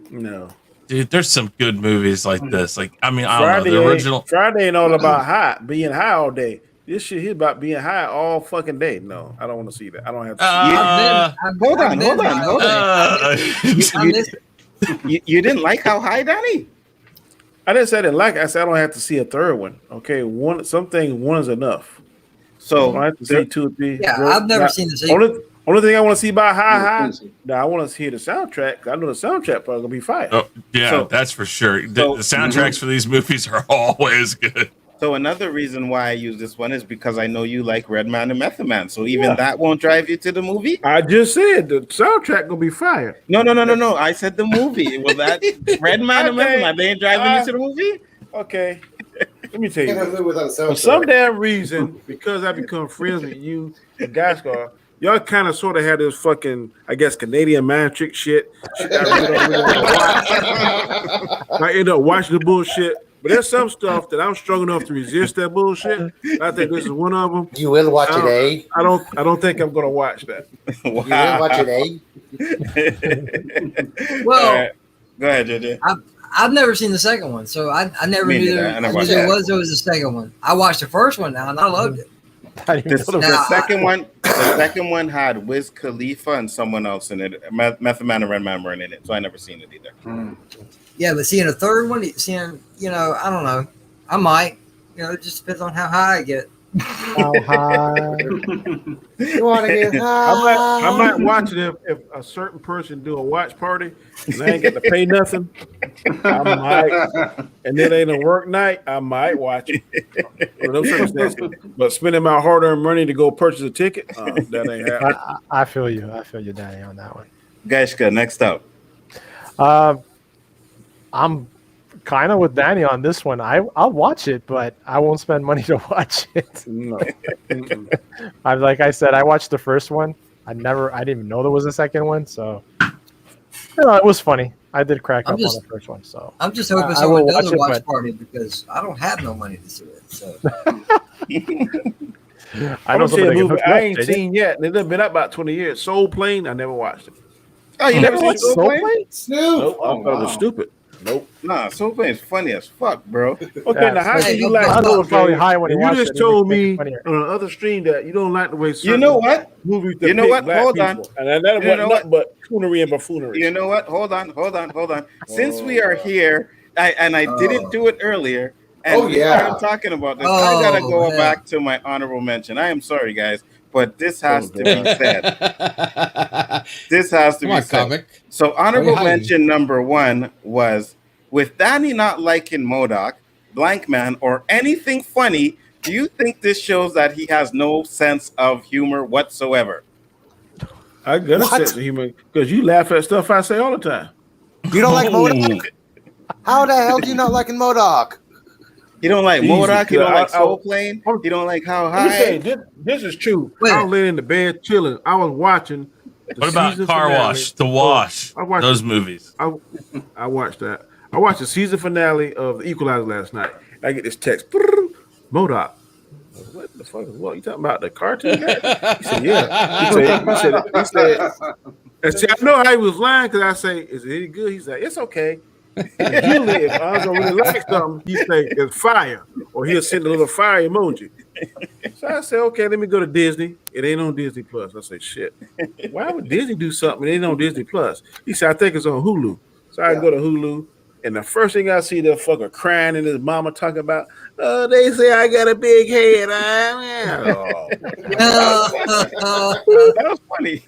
No. Dude, there's some good movies like this. Like, I mean, I don't know, the original. Friday ain't all about being high all day. This shit here about being high all fucking day. No, I don't want to see that. I don't have to Hold on. You didn't like How High, Danny? I didn't say I didn't like it. I said I don't have to see a third one. Okay, one is enough. So I don't have to see 2 or 3. Yeah, I've never seen the sequel. Only thing I want to see about High. Now I want to hear the soundtrack. I know the soundtrack probably gonna be fire. Oh, yeah, So- that's for sure. The soundtracks for these movies are always good. So another reason why I use this one is because I know you like Redman and Method Man. So even that won't drive you to the movie? I just said the soundtrack gonna be fire. No. I said the movie. Was that Redman and Method Man? They ain't driving you to the movie? Okay. Let me tell you. Can't live without a For soundtrack. some damn reason, because I become friends with you and Gascar, y'all kind of sort of had this fucking, I guess, Canadian man trick shit. I end up watching the bullshit. But there's some stuff that I'm strong enough to resist that bullshit. I think this is one of them. You will watch it, eh? I don't think I'm gonna watch that. You will watch it, eh? Well, All right. Go ahead, JJ. I've never seen the second one, so I never Me knew neither. there, I never knew watched there that. was a second one. I watched the first one now, and I loved it. The second one had Wiz Khalifa and someone else in it. Method Man and Redman weren't in it, so I never seen it either. Yeah, but seeing a third one, I don't know. I might. It just depends on how high I get. How high? You want to get high? I might watch it if a certain person do a watch party and I ain't got to pay nothing. I might, and it ain't a work night. I might watch it. For those circumstances. But spending my hard-earned money to go purchase a ticket, that ain't happening. I feel you, Danny, on that one. Gashka, next up. I'm kind of with Danny on this one. I'll watch it, but I won't spend money to watch it. No. Like I said, I watched the first one. I didn't even know there was a second one. So, it was funny. I did crack up on the first one. So I'm just hoping I someone will does a watch watch it, party because I don't have no money to see it. So I I know don't see a somebody that can movie hook you I up, ain't JJ. seen yet. And it's been up about 20 years. Soul Plane, I never watched it. Oh, you never seen Soul Plane? Snoop. Nope. I thought it was stupid. Nope. Nah, Soul Plane is funny as fuck, bro. Okay, now how Hey, can you no, like no, I Soul was probably Plane? high when he And you watched just it. It told makes it me funnier. on the other stream that you don't like the way certain You know what? movies You know depict what? black Hold on. people. And that You wasn't know nothing but coonery and buffoonery. You know what? Hold on. Since we are here, I didn't do it earlier, and we started talking about this. I gotta go back to my honorable mention. I am sorry, guys, but this has to be said. This has to Come be on, said. comic. So honorable hiding? mention number 1 was with Danny not liking MODOK, Blank Man, or anything funny. Do you think this shows that he has no sense of humor whatsoever? I got a sense of humor because you laugh at stuff I say all the time. You don't like MODOK? How the hell do you not like MODOK? You don't like Jesus, MODOK? You don't like I- Soul Plane? You don't like How Let me say, High? this is true. I was laying in the bed chilling. I was watching. What about Car Wash, The Wash, I watched those movies? I watched that. I watched the season finale of The Equalizer last night. I get this text, MODOK. What the fuck is what? You talking about the cartoon guy? He said, yeah. He said, and see, I know how he was lying because I say, is it any good? He's like, it's okay. Usually, if I was gonna really like something, he'd say it's fire, or he'll send a little fire emoji. So I said, okay, let me go to Disney. It ain't on Disney Plus. I say, shit. Why would Disney do something? It ain't on Disney Plus. He said, I think it's on Hulu. So I go to Hulu, and the first thing I see, the fucker crying and his mama talking about, oh, they say I got a big head. That was funny.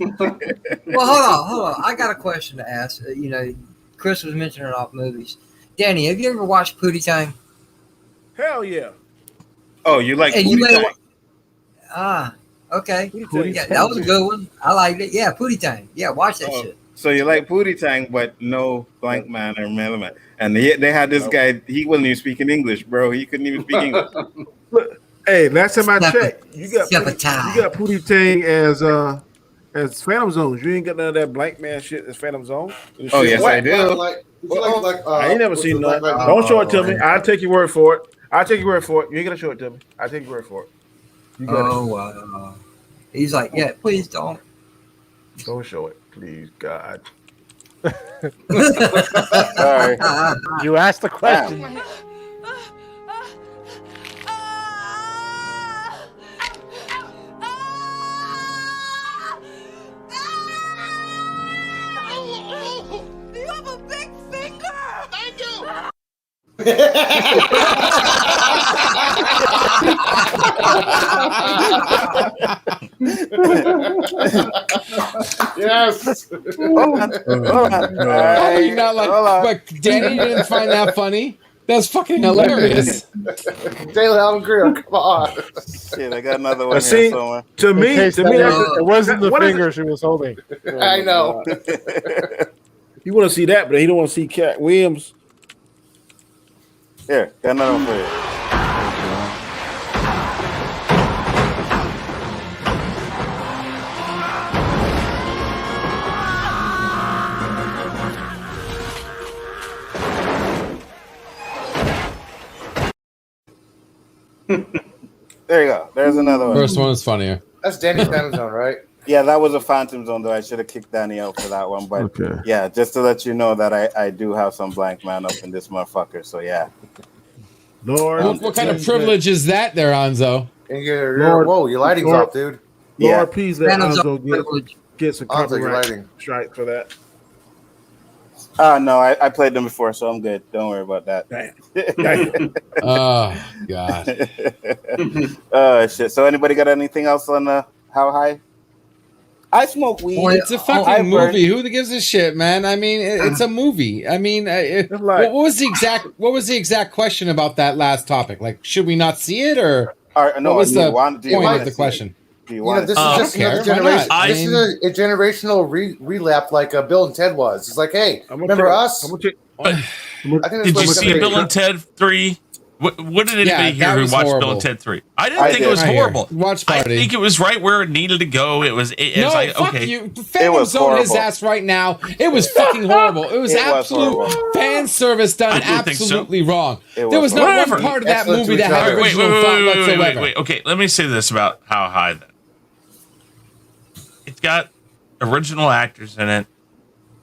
Well, hold on. I got a question to ask. Chris was mentioning off movies. Danny, have you ever watched Pootie Tang? Hell yeah. Oh, you like And Pootie Tang? Okay. Pootie Yeah, Tang. that was a good one. I liked it. Yeah, Pootie Tang. Yeah, watch that shit. So you like Pootie Tang, but no Blank Man or Melman. And they had this guy, he wasn't even speaking English, bro. He couldn't even speak English. Look, hey, last time I checked, you got Pootie Tang as Phantom Zones. You ain't got none of that Blank Man shit as Phantom Zone. Oh, yes, I do. I ain't never seen none. Don't show it to me. I'll take your word for it. You ain't gonna show it to me. I'll take your word for it. You got it. Wow. He's like, yeah, please don't. Don't show it, please, God. Sorry. You asked the question. You have a big finger! Thank you! Yes. How you not like? But Danny, you didn't find that funny? That's fucking hilarious. Taylor Allen Greer, come on. Shit, I got another one See, here somewhere. to me, it wasn't the what is finger she was holding. I know. You want to see that, but he don't want to see Cat Williams. Here, got another one for you. There you go. There's another one. First one is funnier. That's Danny Phantom Zone, right? Yeah, that was a Phantom Zone, though. I should have kicked Danny out for that one. But yeah, just to let you know that I do have some Blank Man up in this motherfucker. So yeah. Lord, What kind of privilege is that there, Anzo? And your lighting's off, dude. Lord, please let Phantom Zone Anzo privilege. get some Anzo, your copyright lighting. strike for that. No, I played them before, so I'm good. Don't worry about that. Oh, God. Shit. So anybody got anything else on How High? I smoke weed. Well, it's a fucking movie. Who gives a shit, man? I mean, it's a movie. I mean, what was the exact question about that last topic? Like, should we not see it, or no? What was the point of the question? Do you want this is just another generation. This is a generational relapse, like Bill and Ted was. It's like, hey, remember us? Did you see Bill and Ted 3? What did anybody Yeah, that here who was watched horrible. Bill and Ted 3? I didn't think it was Right horrible. here. Watch I party. think it was right where it needed to go. It was No, like, fuck okay. you. Phantom was Zone his horrible. ass right now. It was fucking horrible. It was It was absolute horrible. fan service done I didn't think so. absolutely wrong. It There was was not one horrible. part of that Excellent movie that to had each other. original thought whatsoever. Wait. Okay, let me say this about How High then. It's got original actors in it.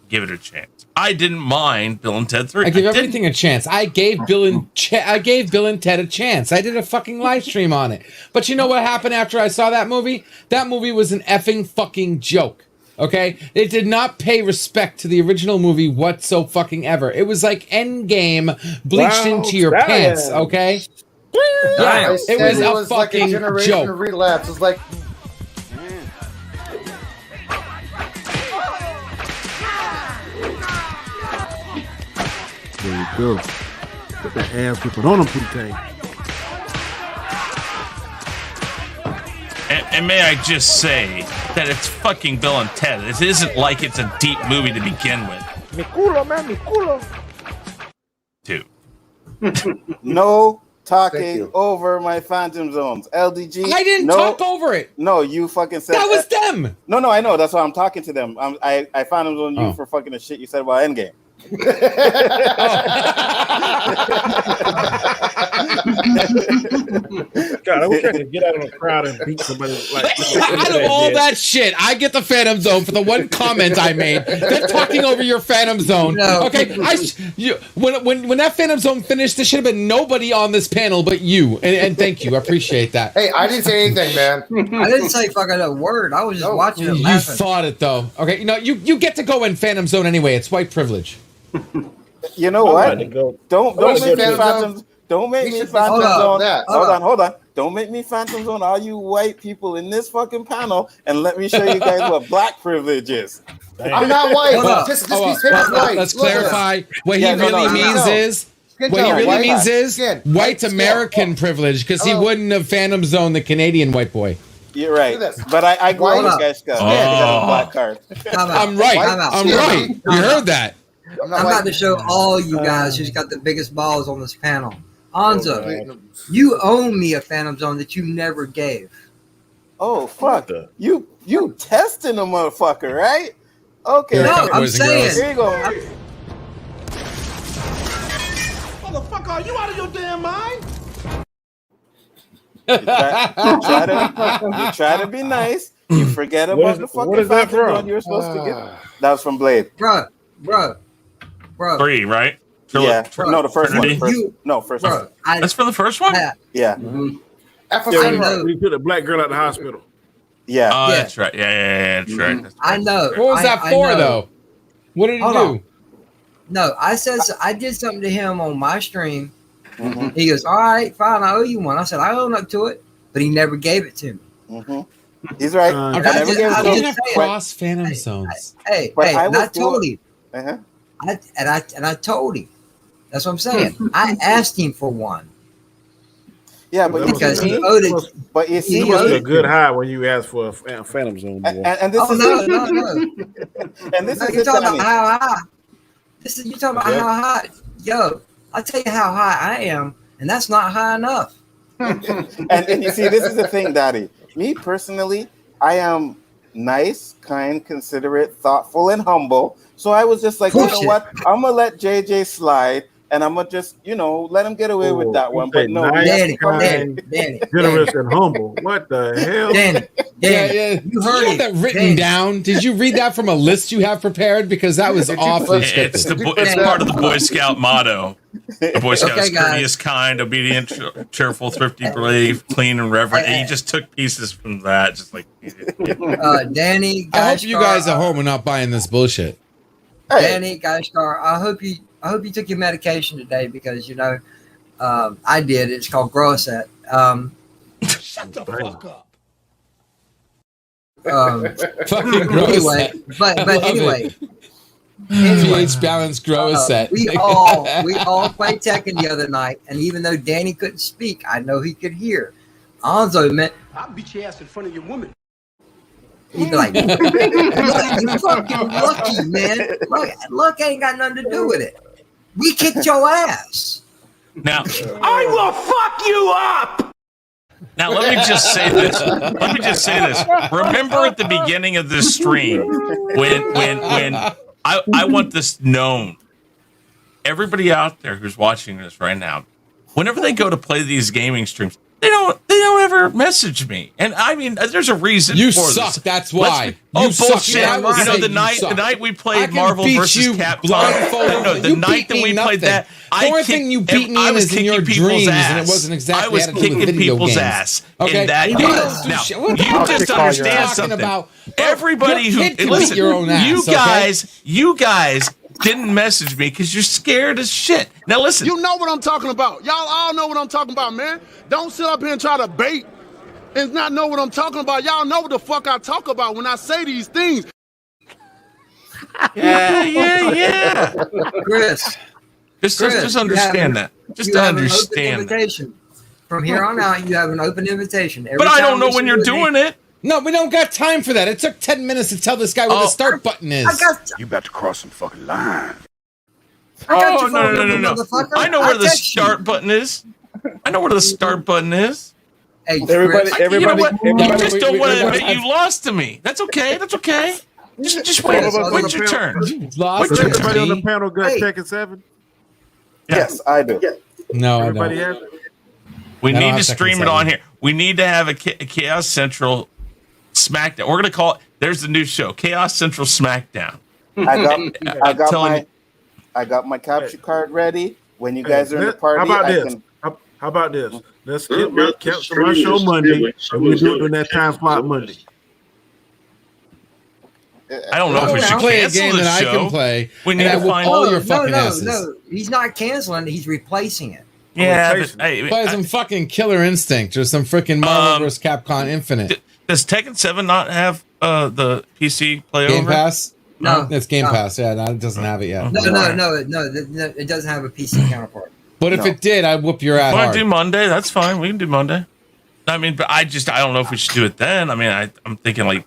Give it a chance. I didn't mind Bill and Ted 3. I give didn't. everything a chance. I gave Bill and Ted a chance. I did a fucking live stream on it. But you know what happened after I saw that movie? That movie was an effing fucking joke. Okay? It did not pay respect to the original movie whatsoever. It was like Endgame bleached Wow, into your stallion. pants, okay? I Yeah, said it was a like a fucking generation joke. of relapse. It's like There you go. Put the ass whipping on them, Pootie. And may I just say that it's fucking Bill and Ted. It isn't like it's a deep movie to begin with. Mi culo, man, mi culo. Too. No Thank talking you. over my Phantom Zones. LDG. I didn't no, talk over it. No, you fucking said That was them. No, I know. That's why I'm talking to them. I Phantom Zone you Oh. for fucking the shit you said about Endgame. God, I wish I could get out of the crowd and beat somebody like Out of all that shit, I get the Phantom Zone for the one comment I made. They're talking over your Phantom Zone. No. Okay, when that Phantom Zone finished, there should have been nobody on this panel but you. And thank you, I appreciate that. hey, I didn't say anything, man. I didn't say fucking a word. I was just watching it You laughing. thought it though. Okay, you get to go in Phantom Zone anyway. It's white privilege. You know I'm what? about to go. Don't Oh, make me Phantom Phantom. Zone. Don't make We me should be Phantom talking about Zone. that. Hold on. Don't make me Phantom Zone. All you white people in this fucking panel, and let me show you guys what black privilege is. I'm not white. Hold up. Just Oh, these papers white. let's Look at this. clarify. What Yeah, he no, really no, means no. is Skin what he tone, really white means is skin, white skin. American privilege because he Oh. wouldn't have Phantom Zone the Canadian white boy. You're right. Look at this. But I grew Hold up up. with guys Oh. got a black card. Time out. I'm right. White Time out. I'm skin. right. You Time heard out. that. I'm not I'm white. about to show all you guys who's got the biggest balls on this panel. Anzo, Oh, you owe me a Phantom Zone that you never gave. Oh fuck! You testing a motherfucker, right? Okay. No, I'm Boys and saying. girls. Here you go. Motherfucker, are you out of your damn mind? You try to be nice. You forget What about is- the fucking what is that Phantom from? Zone you were supposed to get. That was from Blade. Bro. 3, right? Yeah. No, the first one. Trinity? First Bro, one. That's for the first one? Yeah. Afro Yeah, I Samurai. know. we put a black girl at the hospital. Yeah. Oh, Yeah. that's right. Yeah, that's right. That's I right. know. What was that I for know. though? What did he Hold do? on. No, I did something to him on my stream. Mhm. He goes, all right, fine, I owe you one. I said, I own up to it, but he never gave it to me. Mhm. He's right. Uh, I Okay, never gave it I to I him. didn't have saying. cross Phantom Zones. Hey, But hey, I and I was told him. Uh-huh. I told him. That's what I'm saying. I asked him for one Yeah, but you because he see, owed it. but you see, He It must be a owed- good high when you ask for a Phantom Zone. Boy. and this Oh is no, it. no. And this No, is you're it, talking Danny. about how high. You're talking about Okay. how high. Yo, I'll tell you how high I am, and that's not high enough. and you see, this is the thing, Daddy. Me personally, I am nice, kind, considerate, thoughtful, and humble. So I was just like, you know Bullshit. what? I'm gonna let JJ slide, and I'm gonna just, let him get away with that Oh, one. you But say no, nice, we have Danny, to come in. Danny, Generous and humble. What the hell? Danny, Yeah. you Did heard you have it. that written Danny. down? Did you read that from a list you have prepared? Because that was awfully It's scripted. it's part of the Boy Scout motto. The Boy Scout is Okay, guys. courteous, kind, obedient, cheerful, thrifty, brave, clean, and reverent. And he just took pieces from that, just like Danny, I hope you Gashkar, guys at home are not buying this bullshit. Danny Gashkar, I hope you took your medication today because I did. It's called Grosset. Shut the fuck up. Fucking grow a Anyway, set. but love anyway, pH balance grow a set. we all played Tekken the other night, and even though Danny couldn't speak, I know he could hear. Anzo meant I'll beat your ass in front of your woman. he'd be like, "Look, you fucking lucky, man. Luck ain't got nothing to do with it. We kicked your ass." Now, I will fuck you up! now let me just say this. Remember at the beginning of this stream when I want this known. Everybody out there who's watching this right now, whenever they go to play these gaming streams, they don't ever message me. And I mean, there's a reason You for suck, this. that's why. Oh, You suck, bullshit. man. I You know, say the you night suck. we I played can Marvel beat versus you Capcom. blindfolded. No, the You night beat that me we nothing. played that, The only thing you beat me I in was is in your kicking people's dreams, ass. and it wasn't exactly I was had to do with kicking video people's games. ass Okay? in that You game. don't do Now, shit. What you the fuck just are you understand talking something. about? Bro, Everybody your who kid can listen, beat your own ass, you guys didn't message me because you're scared as shit. Now listen, You know what I'm talking about. Y'all all know what I'm talking about, man. Don't sit up here and try to bait and not know what I'm talking about. Y'all know what the fuck I talk about when I say these things. yeah. Chris, Just you understand that. Just have an open understand that. invitation. From here on out, you have an open invitation. But I don't know when you're doing it. No, we don't got time for that. It took 10 minutes to tell this guy where the start button is. You about to cross some fucking line. Oh, no. I know where the start button is. I know where the start button is. Hey, Everybody, Chris, You know what? You everybody. just don't want to admit you lost to me. That's okay. Just wait. Wait your turn. Lost Wait your it to Everybody on the me. panel got Hey. Tekken 7? Yes, I do. No, I Everybody don't. has? We I don't need have to Tekken stream it 7. on here. We need to have a Chaos Central SmackDown. We're gonna call it. There's the new show, Chaos Central SmackDown. I got my capture card ready. When you guys are in the party, How about I this? can. How about this? Let's get my cancel my show Monday, and we do it in that time slot Monday. I don't know if we should Play a cancel game the that I show. can play. We need and I to will find. all your no, fucking no, asses. no. He's not canceling it. He's replacing it. Yeah, replacing but, hey, Play some fucking Killer Instinct or some freaking Marvel vs. Capcom Infinite. does Tekken 7 not have the PC play Game over? Pass? No, It's Game no. Pass. Yeah, no, it doesn't have it yet. No, it doesn't have a PC counterpart. But if it did, I'd whoop your ass Want hard. to do Monday? That's fine. We can do Monday. I mean, but I don't know if we should do it then. I mean, I'm thinking like,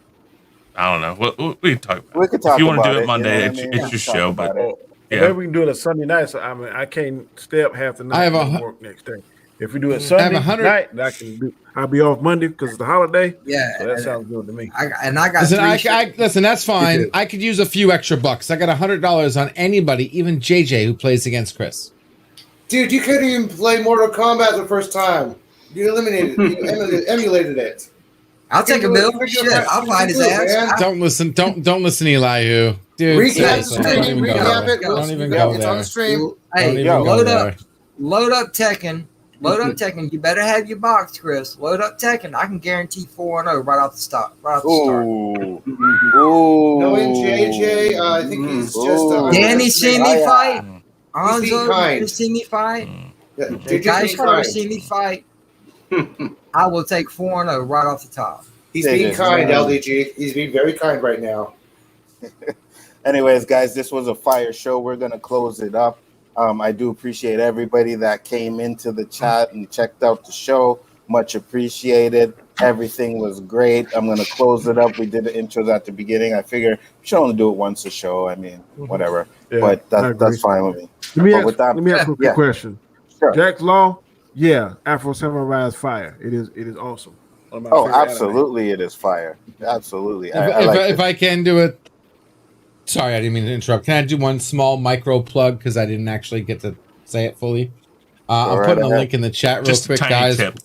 I don't know. We can talk about it. We could talk If you want about to do it it, Monday, you know what I mean? it's We your can show. talk But about it. yeah. Maybe we can do it a Sunday night. So I mean, I can't stay up half the night. I have and a- work next day. If we do it Sunday 100 night, I can do. I'll be off Monday because it's the holiday. Yeah, So that sounds good to me. I got Listen, three listen, that's fine. You do. I could use a few extra bucks. I got $100 on anybody, even JJ, who plays against Chris. Dude, you couldn't even play Mortal Kombat the first time. You eliminated it. You emulated it. I'll take a bill. Shit, I'll find his ass. Don't listen, don't listen, Elihu. Dude, Recap seriously, the don't stream. even go Recap there. it. Don't even Yeah, go it's on there. the stream. Hey, Don't even go load there. up Tekken. Load up Tekken. You better have your box, Chris. Load up Tekken. I can guarantee 4-0 right off the start. Ooh. Knowing JJ, I think he's just. Danny see me yeah. fight. He's being Anzo, kind. you see me fight. Yeah, The JJ's guys being first kind. see me fight. I will take 4-0 right off the top. He's JJ's being kind, being- LDG. He's being very kind right now. Anyways, guys, this was a fire show. We're gonna close it up. I do appreciate everybody that came into the chat and checked out the show. Much appreciated. Everything was great. I'm gonna close it up. We did the intros at the beginning. I figure we should only do it once a show. I mean, whatever. Yeah, But I agree. that's fine with me. Let me But ask, with that- let me ask you a quick yeah. question. Sure. Jack's Law, yeah, Afro Samurai is fire. It is awesome. One of my Oh, favorite anime. absolutely, it is fire. Absolutely. If I can do it, sorry, I didn't mean to interrupt. Can I do one small micro plug because I didn't actually get to say it fully? I'm right putting a ahead. link in the chat real Just a quick, tiny guys. tip.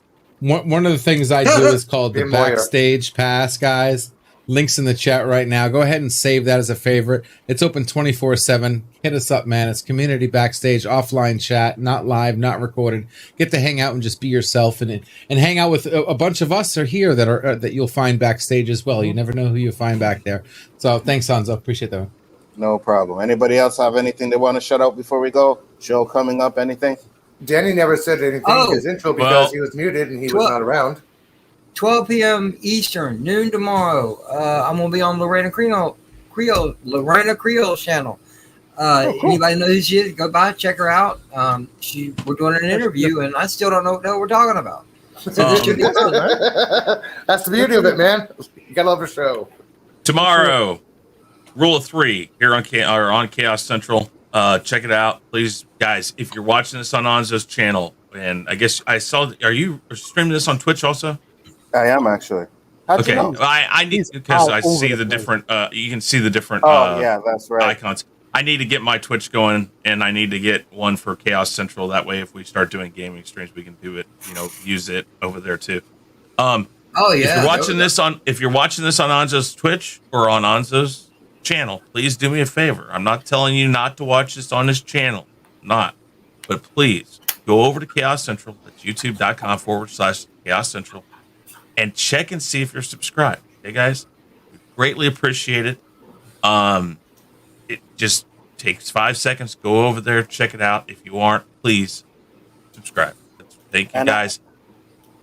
One of the things I do is called the Be more. Backstage Pass, guys. Links in the chat right now. Go ahead and save that as a favorite. It's open 24/7. Hit us up, man. It's community backstage, offline chat, not live, not recorded. Get to hang out and just be yourself and hang out with a bunch of us are here that are that you'll find backstage as well. You never know who you find back there. So thanks, Hanzo. Appreciate that. No problem. Anybody else have anything they want to shut out before we go? Show coming up, anything? Danny never said anything in his intro because well- he was muted and he was Well- not around. 12 p.m. Eastern, noon tomorrow. I'm gonna be on Lorena Creole channel. Anybody know who she is? Go by, check her out. We're doing an interview, and I still don't know what the hell we're talking about. So this should be fun. That's the beauty of it, man. You gotta love the show. Tomorrow, Rule of 3 here on Chaos Central. Check it out, please, guys. If you're watching this on Anzo's channel, and I guess I saw, are you streaming this on Twitch also? I am actually. How'd you know? I need, because I see the different. You can see the different. Yeah, that's right. Icons. I need to get my Twitch going, and I need to get one for Chaos Central. That way, if we start doing gaming streams, we can do it. Use it over there too. Oh yeah. If you're watching this on Anzo's Twitch or on Anzo's channel, please do me a favor. I'm not telling you not to watch this on his channel, but please go over to Chaos Central. That's youtube.com/Chaos Central, and check and see if you're subscribed. Okay, guys, we greatly appreciate it. It just takes 5 seconds. Go over there, check it out. If you aren't, please subscribe. Thank you, guys.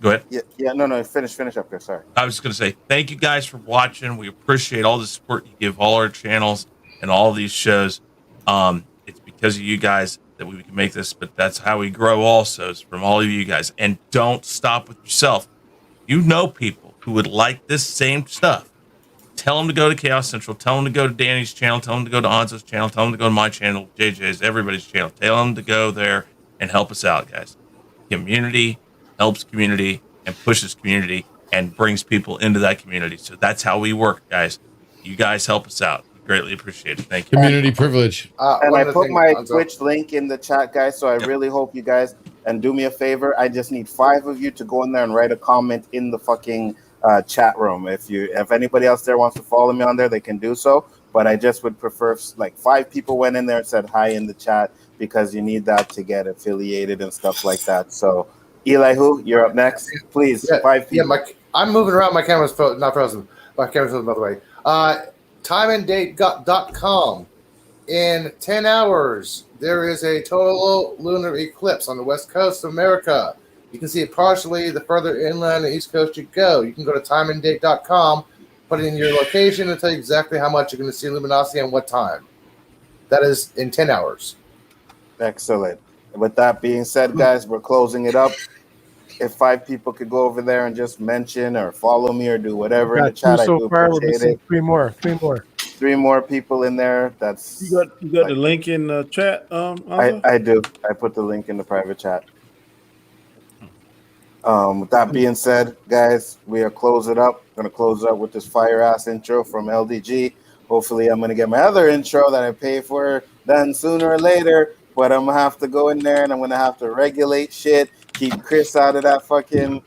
Go ahead. No. Finish up there. Sorry. I was just going to say thank you guys for watching. We appreciate all the support you give all our channels and all these shows. It's because of you guys that we can make this, but that's how we grow also, is from all of you guys. And don't stop with yourself. You know people who would like this same stuff. Tell them to go to Chaos Central. Tell them to go to Danny's channel. Tell them to go to Anzo's channel. Tell them to go to my channel, JJ's, everybody's channel. Tell them to go there and help us out, guys. Community helps community and pushes community and brings people into that community. So that's how we work, guys. You guys help us out. We greatly appreciate it. Thank you. Community privilege. And I put my Twitch link in the chat, guys. So I really hope you guys, and do me a favor. I just need 5 of you to go in there and write a comment in the fucking chat room. If anybody else there wants to follow me on there, they can do so. But I just would prefer if, like, 5 people went in there and said hi in the chat, because you need that to get affiliated and stuff like that. So, Elihu, you're up next. Please, 5 people. Yeah, I'm moving around. My camera's not frozen. My camera's frozen, by the way. Timeanddate.com. In 10 hours, there is a total lunar eclipse on the west coast of America. You can see it partially the further inland and east coast you go. You can go to timeanddate.com, put in your location, and tell you exactly how much you're going to see luminosity and what time. That is in 10 hours. Excellent. With that being said, guys, we're closing it up. If 5 people could go over there and just mention or follow me or do whatever in the chat, I do appreciate it. 3 more. 3 more people in there. That's you got the link in the chat. I do. I put the link in the private chat. With that being said, guys, we are close it up. Gonna close it up with this fire ass intro from LDG. Hopefully, I'm gonna get my other intro that I pay for done sooner or later. But I'm gonna have to go in there and I'm gonna have to regulate shit. Keep Chris out of that fucking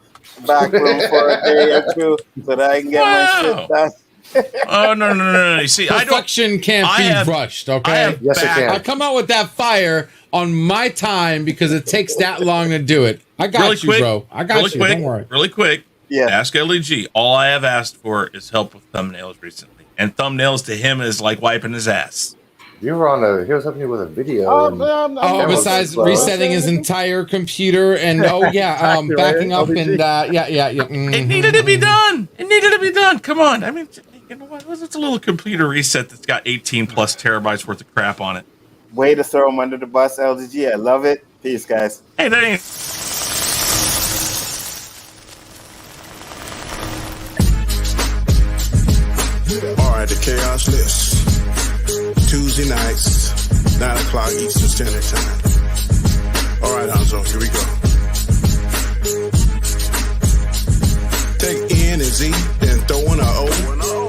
back room for a day or two so that I can get my shit done. Oh no! You see, Perfection can't be rushed. Okay, Yes, it can. I come out with that fire on my time because it takes that long to do it. I got really you, quick, bro. I got really you. Quick, Don't worry. Really quick. Yeah. Ask LEG. All I have asked for is help with thumbnails recently, and thumbnails to him is like wiping his ass. You were he was helping you with a video. Besides resetting his entire computer and backing up and It needed to be done. Come on. I mean, you know what? It's a little computer reset that's got 18 plus terabytes worth of crap on it. Way to throw him under the bus, LDG. I love it. Peace, guys. Hey, that ain't. All right, the Chaos List. Tuesday nights, 9 o'clock Eastern Standard Time. All right, Anzo, here we go. Take N and Z, then throw in a O.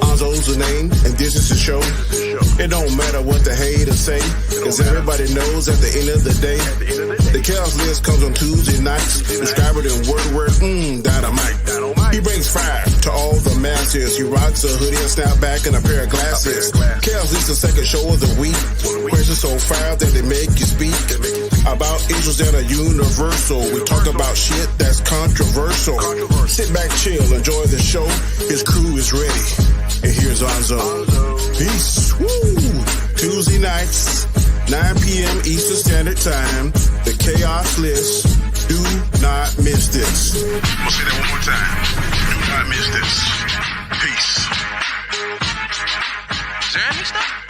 Anzo's the name, and this is the show. It don't matter what the haters say, cause everybody knows at the end of the day, the Chaos List comes on Tuesday nights. Describe it in word, dynamite. He brings fire to all the masses. He rocks a hoodie and snapback and a pair of glasses. Chaos is the second show of the week. Questions so fire that they make you speak about issues that are universal. We talk about shit that's controversial. Sit back, chill, enjoy the show. His crew is ready. And here's Anzo. Peace. Woo! Tuesday nights, 9 p.m. Eastern Standard Time. The Chaos List. Do not miss this. I'm gonna say that one more time. Do not miss this. Peace. Is there any stuff?